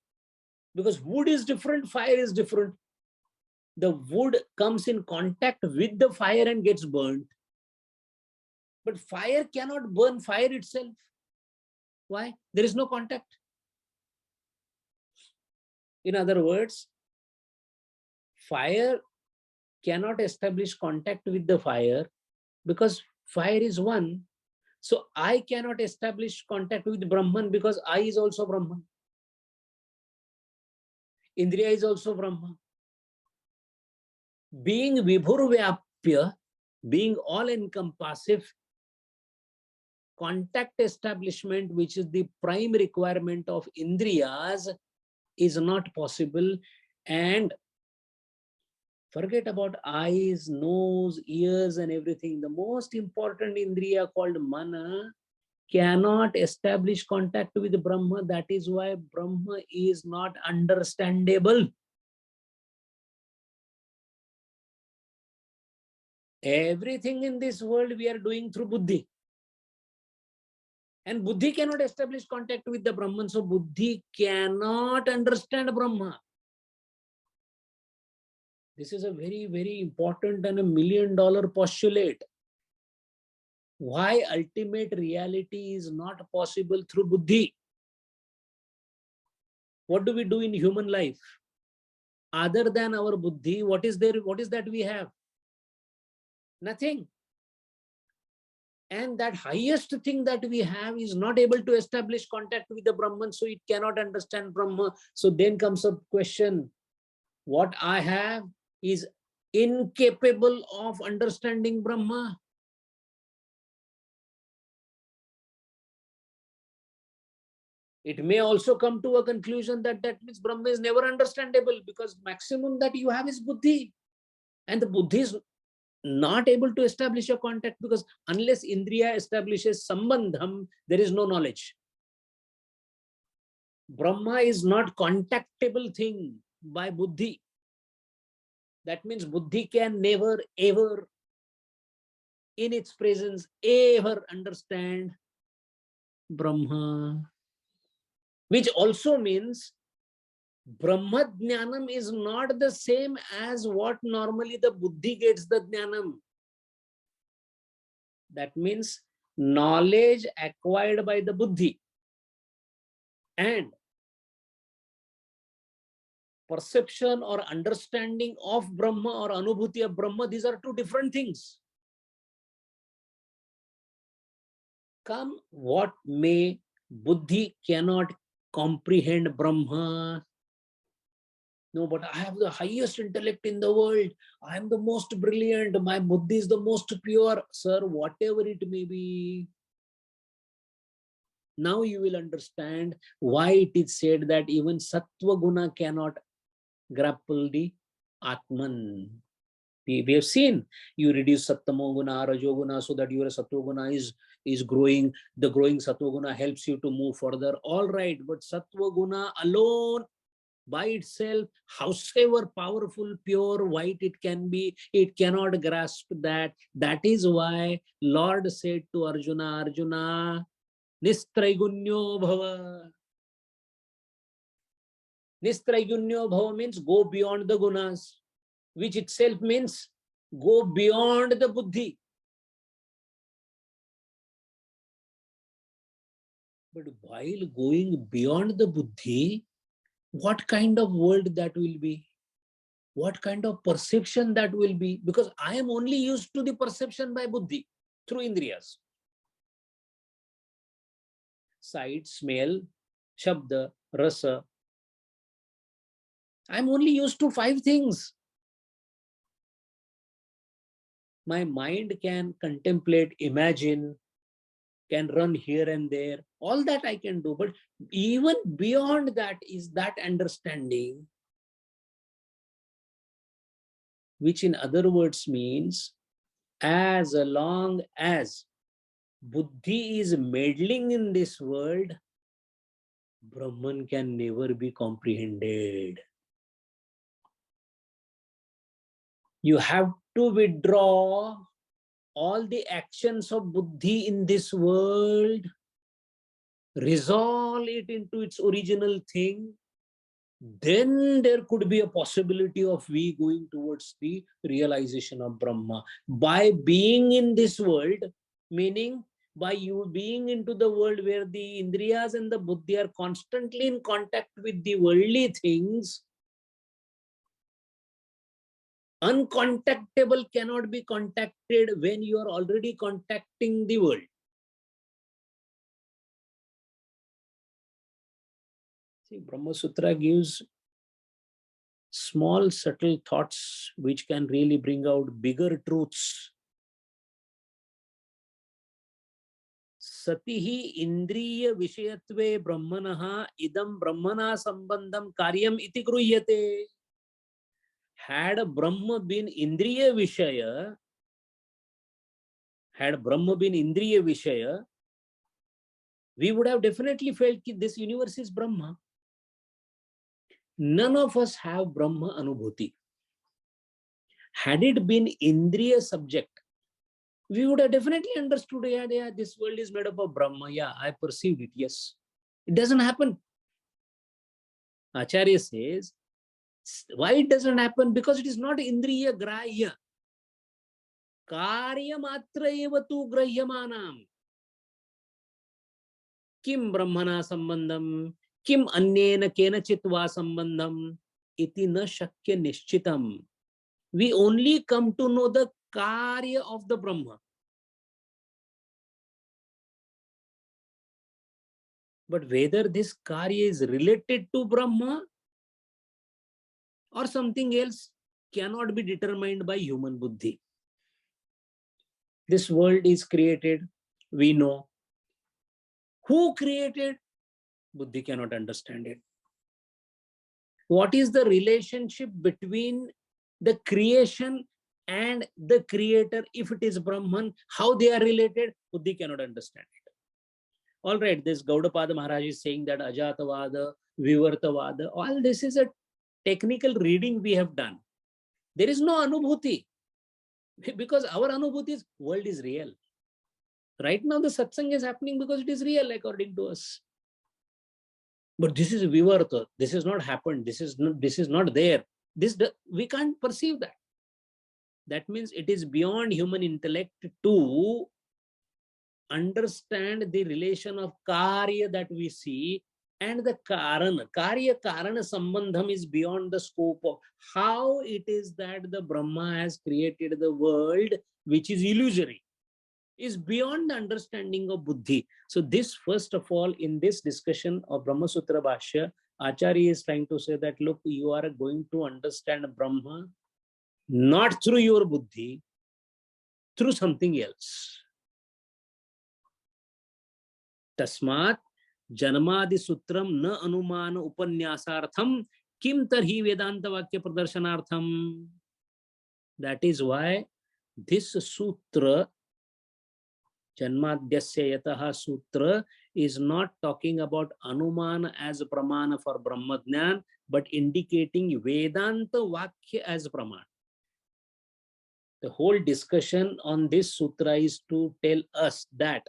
Because wood is different, fire is different. The wood comes in contact with the fire and gets burned. But fire cannot burn fire itself. Why? There is no contact. In other words, fire cannot establish contact with the fire because fire is one. So I cannot establish contact with Brahman because I is also Brahman. Indriya is also Brahman. Being Vibhur Vyapya, being all-encompassive, contact establishment, which is the prime requirement of Indriyas, is not possible. And forget about eyes, nose, ears, and everything. The most important Indriya called Mana cannot establish contact with Brahma. That is why Brahma is not understandable. Everything in this world we are doing through Buddhi. And Buddhi cannot establish contact with the Brahman. So Buddhi cannot understand Brahma. This is a very, very important and $1 million postulate. Why ultimate reality is not possible through Buddhi. What do we do in human life? Other than our Buddhi, what is there? What is that we have? Nothing. And that highest thing that we have is not able to establish contact with the Brahman, so it cannot understand Brahma. So then comes a question. What I have is incapable of understanding Brahma. It may also come to a conclusion that that means Brahma is never understandable because maximum that you have is Buddhi. And the Buddhi is not able to establish a contact because unless Indriya establishes Sambandham, there is no knowledge. Brahma is not contactable thing by Buddhi. That means Buddhi can never ever in its presence ever understand Brahma. Which also means Brahma Jnanam is not the same as what normally the Buddhi gets the Jnanam. That means knowledge acquired by the Buddhi and perception or understanding of Brahma or Anubhuti of Brahma, these are two different things. Come what may, Buddhi cannot comprehend Brahma. No, but I have the highest intellect in the world. I am the most brilliant. My Buddhi is the most pure. Sir, whatever it may be. Now you will understand why it is said that even Sattva Guna cannot grapple the Atman. We have seen you reduce Sattamo Guna, Rajo Guna so that your Sattva Guna is growing. The growing Sattva Guna helps you to move further. All right, but Sattva Guna alone by itself, howsoever powerful, pure, white it can be, it cannot grasp that. That is why Lord said to Arjuna, Arjuna, Nistraigunyo Bhava. Nistraigunyo Bhava means go beyond the gunas, which itself means go beyond the Buddhi. But while going beyond the Buddhi, what kind of world that will be? What kind of perception that will be? Because I am only used to the perception by Buddhi through Indriyas. Sight, smell, Shabda, Rasa. I'm only used to 5 things. My mind can contemplate, imagine, can run here and there. All that I can do. But even beyond that is that understanding, which in other words means as long as Buddhi is meddling in this world, Brahman can never be comprehended. You have to withdraw all the actions of Buddhi in this world, resolve it into its original thing, then there could be a possibility of we going towards the realization of Brahma. By being in this world, meaning by you being into the world where the Indriyas and the Buddhi are constantly in contact with the worldly things, Uncontactable cannot be contacted when you are already contacting the world. See, Brahma Sutra gives small, subtle thoughts which can really bring out bigger truths. Satihi indriya vishayatve brahmanaha idam brahmana sambandham karyam iti gruhyate. Had Brahma been indriya vishaya, we would have definitely felt that this universe is Brahma. None of us have Brahma Anubhuti. Had it been Indriya subject, we would have definitely understood, yeah, this world is made up of Brahma. Yeah, I perceived it, yes. It doesn't happen. Acharya says, why it doesn't happen? Because it is not Indriya Grahya. Karya matra eva tu grahyamanam. Kim Brahmana sambandham, kim anyena kenachit va sambandham, iti na shakya nishchitam. We only come to know the karya of the Brahma. But whether this karya is related to Brahma or something else cannot be determined by human buddhi. This world is created, we know. Who created? Buddhi cannot understand it. What is the relationship between the creation and the creator? If it is Brahman, how they are related? Buddhi cannot understand it. All right, this Gaudapada Maharaj is saying that Ajatavada, Vivartavada, all this is a technical reading we have done. There is no Anubhuti, because our Anubhuti is world is real. Right now the satsang is happening because it is real according to us. But this is Vivarta. This has not happened. This is not there. We can't perceive that. That means it is beyond human intellect to understand the relation of karya that we see and the karana. Karya karana sambandham is beyond the scope of how it is that the Brahma has created the world, which is illusory, is beyond the understanding of buddhi. So this, first of all, in this discussion of Brahma Sutra Bhashya, Acharya is trying to say that, look, you are going to understand Brahma not through your buddhi, through something else. Tasmat Janmadi Sutram na Anumana Upanyasartham Kim Tarhi Vedanta Vakya Pradarshanartham. That is why this sutra, Janmadhyasya Yataha Sutra, is not talking about Anumana as a Pramana for Brahmadnyan, but indicating Vedanta Vakya as Pramana. The whole discussion on this sutra is to tell us that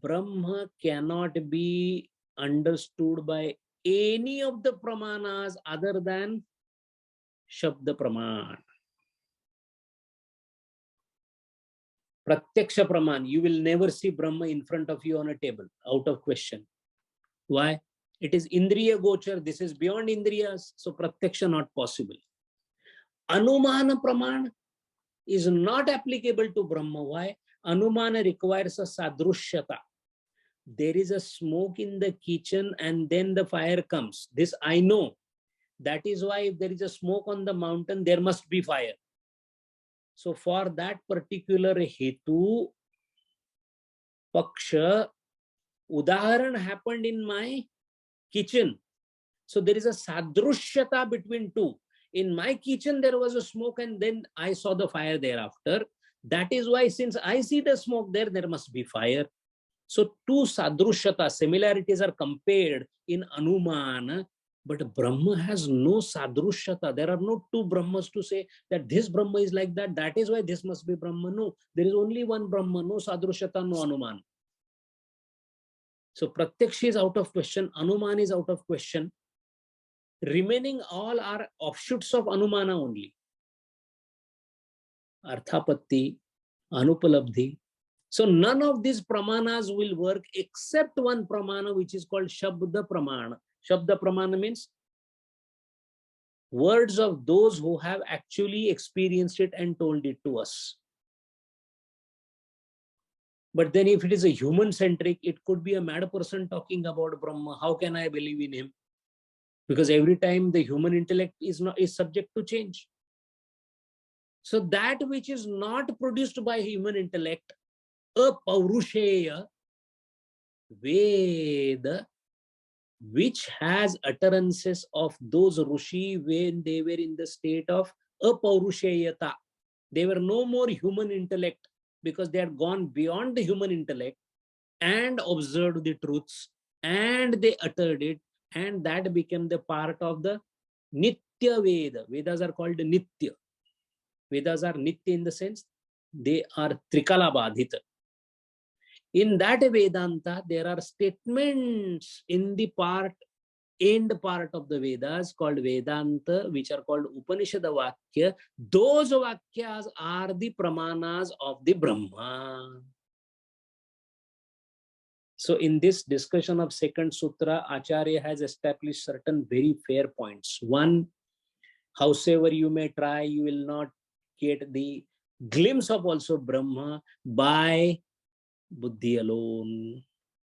Brahma cannot be understood by any of the Pramanas other than Shabda Praman. Pratyaksha Praman, you will never see Brahma in front of you on a table, out of question. Why? It is Indriya Gochar, this is beyond Indriyas, so Pratyaksha not possible. Anumana Praman is not applicable to Brahma. Why? Anumana requires a sadrushyata. There is a smoke in the kitchen and then the fire comes. This I know. That is why if there is a smoke on the mountain, there must be fire. So for that particular hetu, paksha, udaharan happened in my kitchen. So there is a sadrushyata between two. In my kitchen, there was a smoke and then I saw the fire thereafter. That is why since I see the smoke there, there must be fire. So two sadrushyata, similarities are compared in Anumana, but Brahma has no sadrushyata. There are no two Brahmas to say that this Brahma is like that. That is why this must be Brahma. No, there is only one Brahma, no sadrushyata, no Anumana. So Pratyaksha is out of question, Anumana is out of question. Remaining all are offshoots of Anumana only. Arthapatti, Anupalabdhi. So none of these pramanas will work except one pramana, which is called Shabda Pramana. Shabda Pramana means words of those who have actually experienced it and told it to us. But then if it is a human-centric, it could be a mad person talking about Brahma. How can I believe in him? Because every time the human intellect is subject to change. So that which is not produced by human intellect, apaurushaya Veda, which has utterances of those Rishi when they were in the state of apaurushayata. They were no more human intellect because they had gone beyond the human intellect and observed the truths and they uttered it, and that became the part of the Nitya Veda. Vedas are called Nitya. Vedas are Nitya in the sense they are Trikala Badhita. In that Vedanta, there are statements in the end part of the Vedas called Vedanta, which are called Upanishad Vakya. Those Vakyas are the Pramanas of the Brahma. So in this discussion of second sutra, Acharya has established certain very fair points. One, howsoever you may try, you will not get the glimpse of also Brahma by buddhi alone.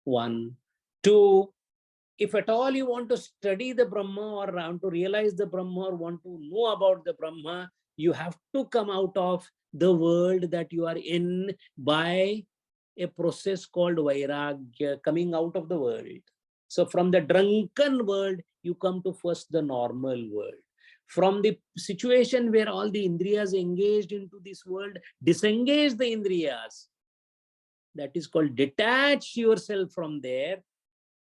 One. Two, if at all you want to study the Brahma or want to realize the Brahma or want to know about the Brahma, you have to come out of the world that you are in by a process called Vairagya, coming out of the world. So from the drunken world, you come to first the normal world. From the situation where all the Indriyas engaged into this world, disengage the Indriyas. That is called detach yourself from there.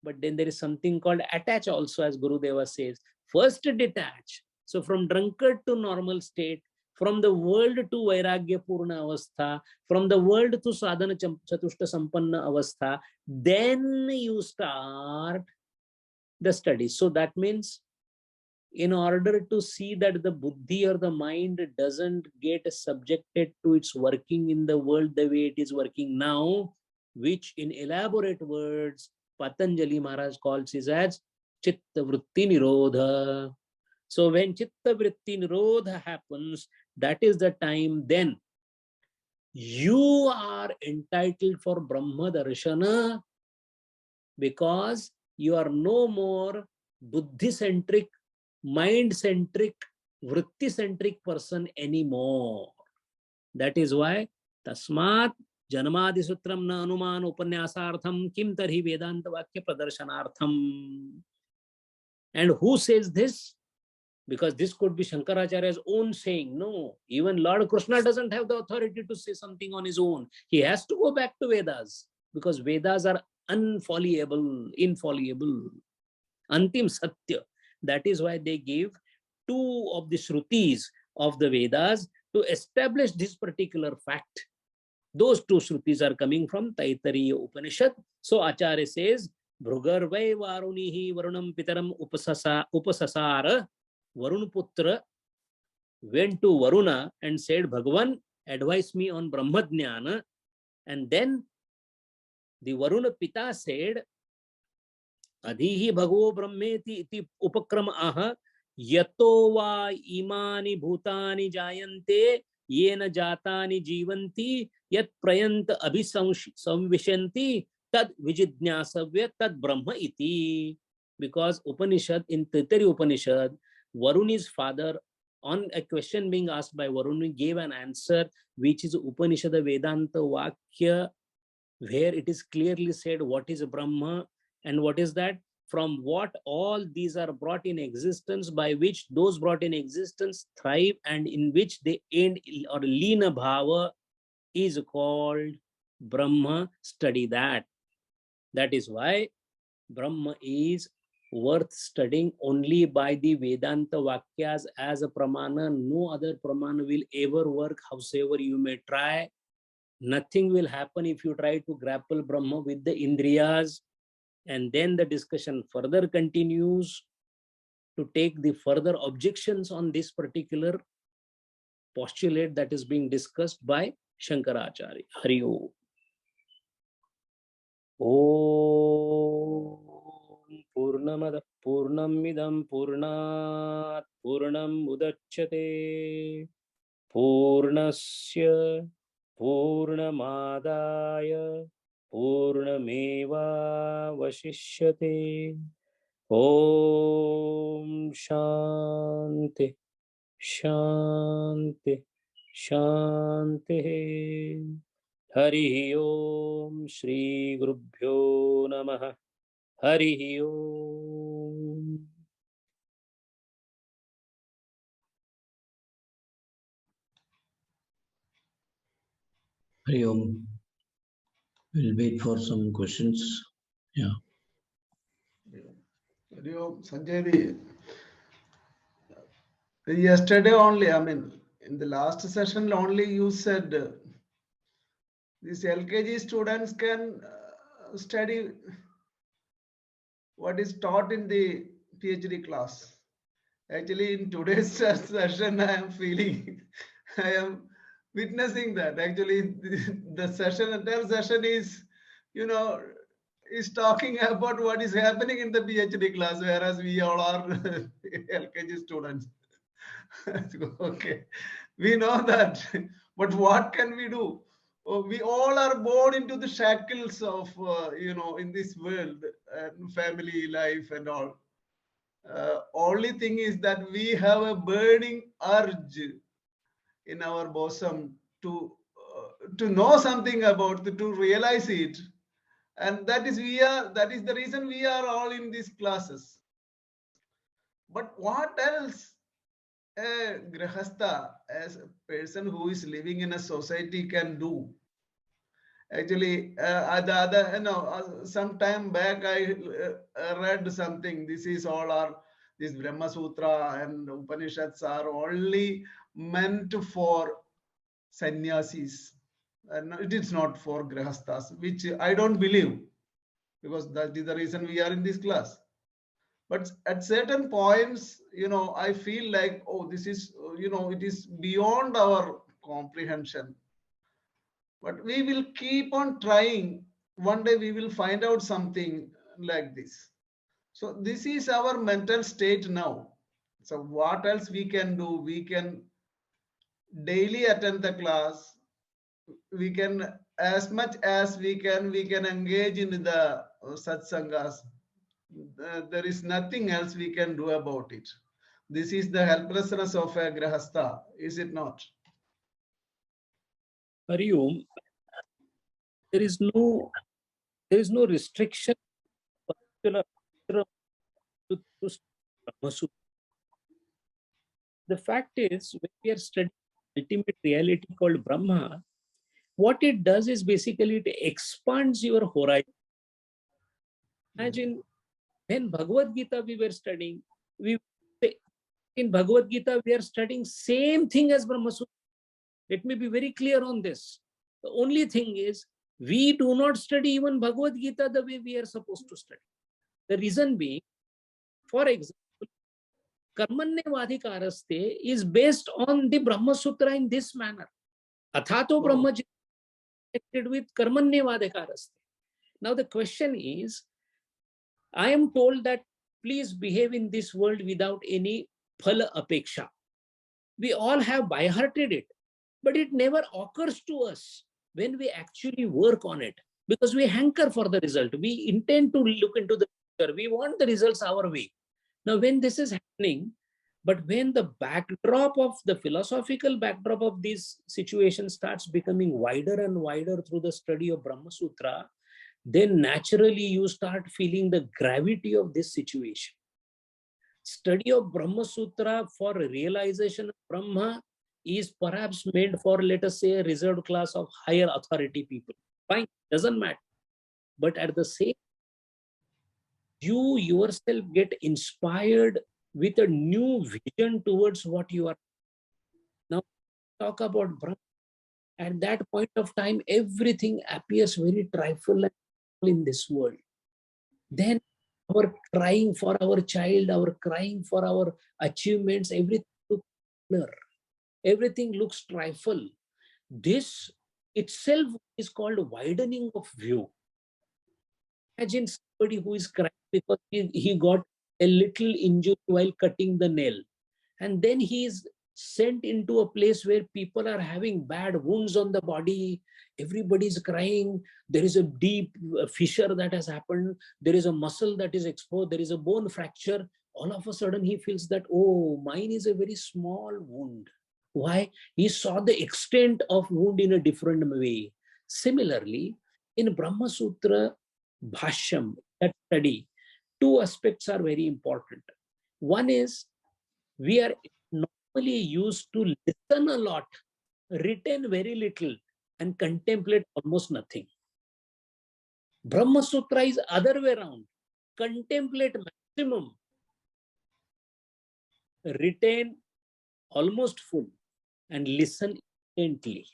But then there is something called attach also, as Guru Deva says. First detach. So from drunkard to normal state, from the world to Vairagya Purna Avastha, from the world to Sadhana Chatushta Sampanna Avastha, then you start the study. So that means in order to see that the buddhi or the mind doesn't get subjected to its working in the world the way it is working now, which in elaborate words, Patanjali Maharaj calls it as Chitta Vritti Nirodha. So when Chitta Vritti Nirodha happens, that is the time then you are entitled for Brahma Darshana, because you are no more buddhi-centric, mind-centric, vritti-centric person anymore. That is why Tasmat Janmadi Sutram na Anuman Upanyasartham Kim Tarhi Vedanta Vakya Pradarshanartham. And who says this? Because this could be Shankaracharya's own saying. No, even Lord Krishna doesn't have the authority to say something on his own. He has to go back to Vedas, because Vedas are infallible, Antim Satya. That is why they give two of the Shrutis of the Vedas to establish this particular fact. Those two Shrutis are coming from Taittiriya Upanishad. So Acharya says, Bhrugar vai varunihi varunam pitaram upasasara. Varun Putra went to Varuna and said, Bhagavan, advise me on Brahmadhyana. And then the Varuna Pita said, Adhihi Bhagavo Brahmeti iti upakram aha yato va imani bhutani jayante yena jatani jivanti yat prayant abhisamvishanti tad vijidnyasavya tad brahma iti. Because Upanishad, in Taittiriya Upanishad, Varuni's father, on a question being asked by Varun, gave an answer which is Upanishad Vedanta Vakya, where it is clearly said what is Brahma and what is that, from what all these are brought in existence, by which those brought in existence thrive and in which they end, or Lina Bhava is called Brahma. Study that. That is why Brahma is worth studying only by the Vedanta Vakyas as a pramana. No other pramana will ever work, howsoever you may try. Nothing will happen if you try to grapple Brahma with the Indriyas. And then the discussion further continues to take the further objections on this particular postulate that is being discussed by Shankaracharya. Hari Om. Om Purnamada Purnamidam Purnat Purnam Purnam Udachyate Purnasya Purnamadaya Purnameva Vashishyate. Om Shanti Shanti Shanti. Hari Om Shri Gurubhyo Namaha. Hari Om. Hari Om. We'll wait for some questions. Yeah. Hari Om. Sanjay, yesterday only, I mean, in the last session only, you said these LKG students can study what is taught in the PhD class. Actually, in today's session, I am feeling, I am witnessing that. Actually, the session, entire session is, is talking about what is happening in the PhD class, whereas we all are LKG students. Okay, we know that, but what can we do? We all are born into the shackles of, in this world, family life and all. Only thing is that we have a burning urge in our bosom to know something about, to realize it, and that is the reason we are all in these classes. But what else a grahastha, as a person who is living in a society, can do? Actually, some time back I read something. This is all our, this Brahma Sutra and Upanishads are only meant for sannyasis, and it is not for grahasthas, which I don't believe, because that is the reason we are in this class. But at certain points, I feel like, oh, this is, it is beyond our comprehension. But we will keep on trying. One day we will find out something like this. So this is our mental state now. So what else we can do? We can daily attend the class. We can, as much as we can engage in the satsangas. There is nothing else we can do about it. This is the helplessness of a grahastha, is it not? Hari Om. There is no restriction particular to Brahma Sutra. The fact is, when we are studying ultimate reality called Brahma, what it does is basically it expands your horizon. Imagine when Bhagavad Gita we were studying, in Bhagavad Gita we are studying same thing as Brahma Sutra. Let me be very clear on this. The only thing is, we do not study even Bhagavad Gita the way we are supposed to study. The reason being, for example, Karmanyavadhikaraste is based on the Brahma Sutra in this manner. Athato Brahma connected with Karmanyavadhikaraste. Now the question is, I am told that please behave in this world without any phala apeksha. We all have by-hearted it, but it never occurs to us when we actually work on it, because we hanker for the result. We intend to look into the future. We want the results our way. Now, when this is happening, but when the backdrop of the philosophical backdrop of these situations starts becoming wider and wider through the study of Brahma Sutra, then naturally you start feeling the gravity of this situation. Study of Brahma Sutra for realization of Brahma is perhaps meant for, let us say, a reserved class of higher authority people. Fine, doesn't matter. But at the same, you yourself get inspired with a new vision towards what you are. Now, talk about Brahma. At that point of time, everything appears very trifling in this world. Then our crying for our child, our crying for our achievements, everything looks blur. Everything looks trifle. This itself is called widening of view. Imagine somebody who is crying because he got a little injury while cutting the nail. And then he is sent into a place where people are having bad wounds on the body. Everybody's crying. There is a deep fissure that has happened. There is a muscle that is exposed. There is a bone fracture. All of a sudden he feels that, oh, mine is a very small wound. Why? He saw the extent of wound in a different way. Similarly, in Brahma Sutra Bhashyam, that study, two aspects are very important. One is we are normally used to listen a lot, retain very little, and contemplate almost nothing. Brahma Sutra is other way around. Contemplate maximum, retain almost full, and listen intently.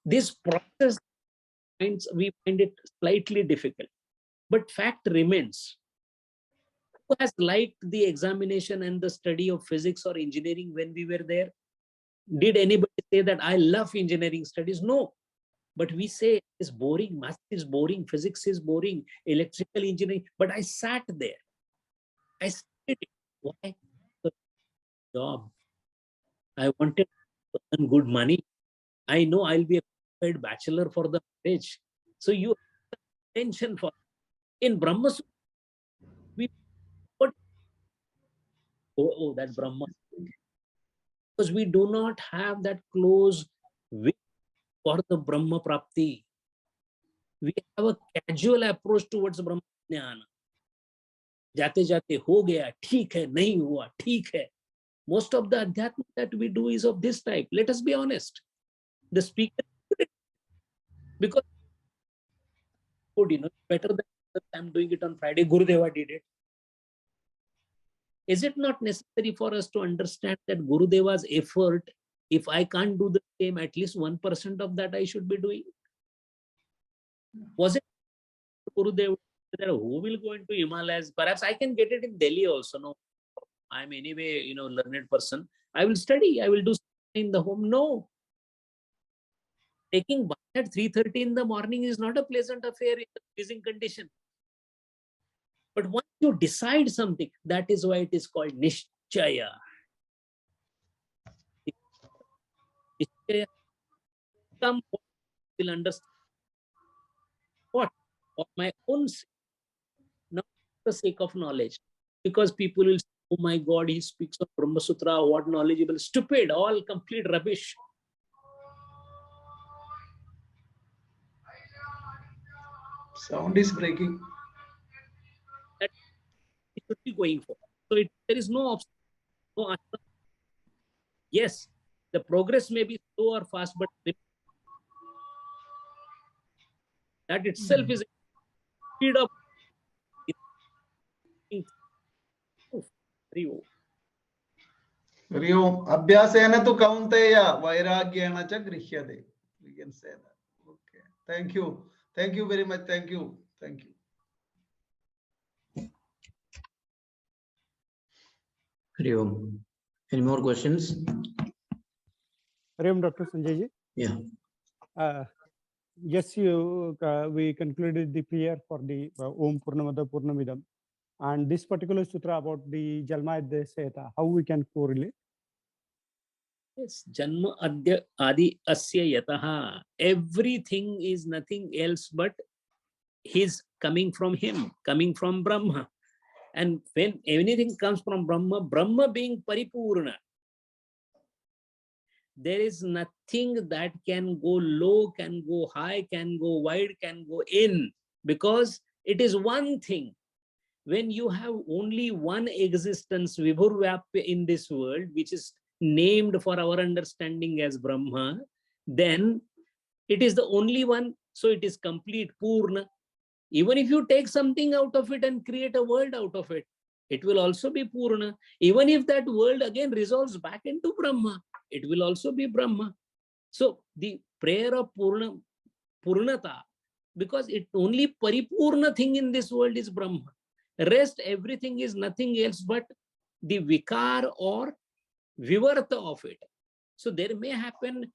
This process, we find it slightly difficult. But fact remains, who has liked the examination and the study of physics or engineering when we were there? Did anybody say that I love engineering studies? No. But we say it's boring, math is boring, physics is boring, electrical engineering. But I sat there. I studied it. Why? The job. I wanted to earn good money. I know I'll be a paid bachelor for the marriage. So you have attention for in Brahma Sutra, we put that Brahma, because we do not have that close wish for the Brahma Prapti. We have a casual approach towards Brahma Jnana. जाते जाते हो गया, ठीक है, नहीं हुआ, ठीक है. Most of the adhyatma that we do is of this type. Let us be honest. The speaker, because good, better than I'm doing it on Friday. Gurudeva did it. Is it not necessary for us to understand that Gurudeva's effort, if I can't do the same, at least 1% of that I should be doing? Was it Gurudev? Who will go into Himalayas? Perhaps I can get it in Delhi also. No, I'm anyway, learned person. I will study. I will do something in the home. No. Taking bath at 3:30 in the morning is not a pleasant affair in the freezing condition. But once you decide something, that is why it is called Nishchaya. Nishchaya, some will understand what? For my own sake, not for the sake of knowledge. Because people will say, oh my God, he speaks of Brahma Sutra, what knowledgeable, stupid, all complete rubbish. Sound is breaking. That it should be going for. So there is no obstacle, no answer. Yes, the progress may be slow or fast, but that itself is a speed up. Hri Om. Abhyasena tu kaunteya vairagyena cha grihyate. We can say that. Okay. Thank you. Thank you very much. Thank you. Thank you. Hri Om. Any more questions? Hri Om, Dr. Sanjay ji. Yeah. Yes, we concluded the prayer for the Om Purnamada Purnamidam. And this particular sutra about the Jalma Adya Seta, how we can correlate? Yes, Janma Adya Adi Asya Yataha. Everything is nothing else but his coming from him, coming from Brahma. And when anything comes from Brahma, Brahma being Paripurna, there is nothing that can go low, can go high, can go wide, can go in, because it is one thing. When you have only one existence, Vibhur Vyapya, in this world, which is named for our understanding as Brahma, then it is the only one, so it is complete, Purna. Even if you take something out of it and create a world out of it, it will also be Purna. Even if that world again resolves back into Brahma, it will also be Brahma. So the prayer of Purnata, because it only Paripurna thing in this world is Brahma. Rest, everything is nothing else but the Vikar or Vivarta of it. So there may happen,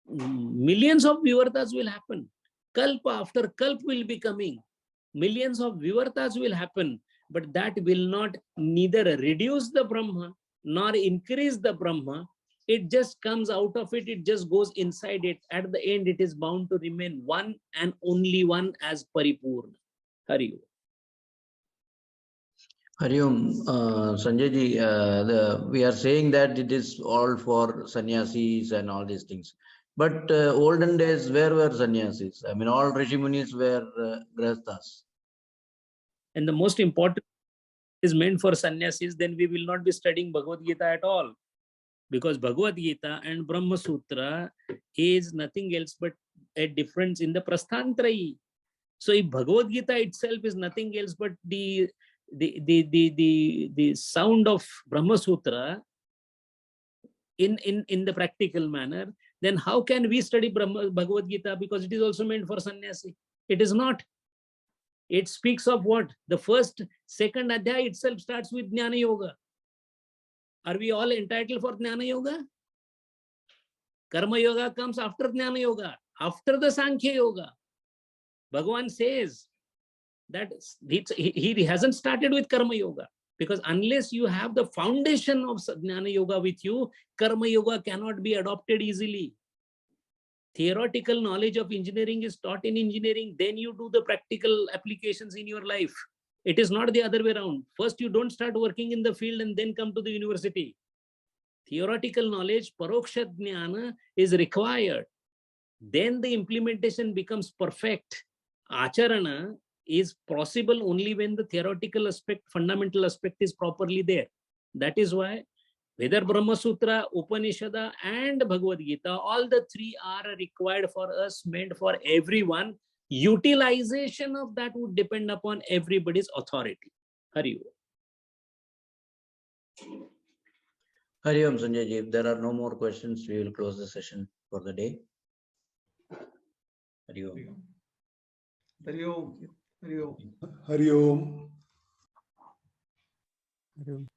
millions of Vivartas will happen. Kalpa after Kalp will be coming. Millions of Vivartas will happen, but that will not neither reduce the Brahma nor increase the Brahma. It just comes out of it, it just goes inside it. At the end, it is bound to remain one and only one as Paripurna. Hari Om. Hari Om, Sanjay ji, we are saying that it is all for sannyasis and all these things. But olden days, where were sannyasis? I mean, all Rishi Munis were grahasthas. And the most important is meant for sannyasis, then we will not be studying Bhagavad Gita at all. Because Bhagavad Gita and Brahma Sutra is nothing else but a difference in the Prasthantrayi. So if Bhagavad Gita itself is nothing else but the sound of Brahma Sutra in the practical manner, then how can we study Bhagavad Gita? Because it is also meant for sannyasi. It is not. It speaks of what? The second adhyaya itself starts with Jnana Yoga. Are we all entitled for Jnana Yoga? Karma Yoga comes after Jnana Yoga, after the Sankhya Yoga. Bhagavan says that he hasn't started with Karma Yoga, because unless you have the foundation of Jnana Yoga with you, Karma Yoga cannot be adopted easily. Theoretical knowledge of engineering is taught in engineering, then you do the practical applications in your life. It is not the other way around. First, you don't start working in the field and then come to the university. Theoretical knowledge, paroksha jnana, is required. Then the implementation becomes perfect. Acharana is possible only when the theoretical aspect, fundamental aspect is properly there. That is why whether Brahma Sutra, Upanishada, and Bhagavad Gita, all the three are required for us, meant for everyone. Utilization of that would depend upon everybody's authority. Hari Om. Hari Om, Sanjay ji. If there are no more questions, we will close the session for the day. Hari Om. Hari Om. Hari Om. Hari Om. Hari Om.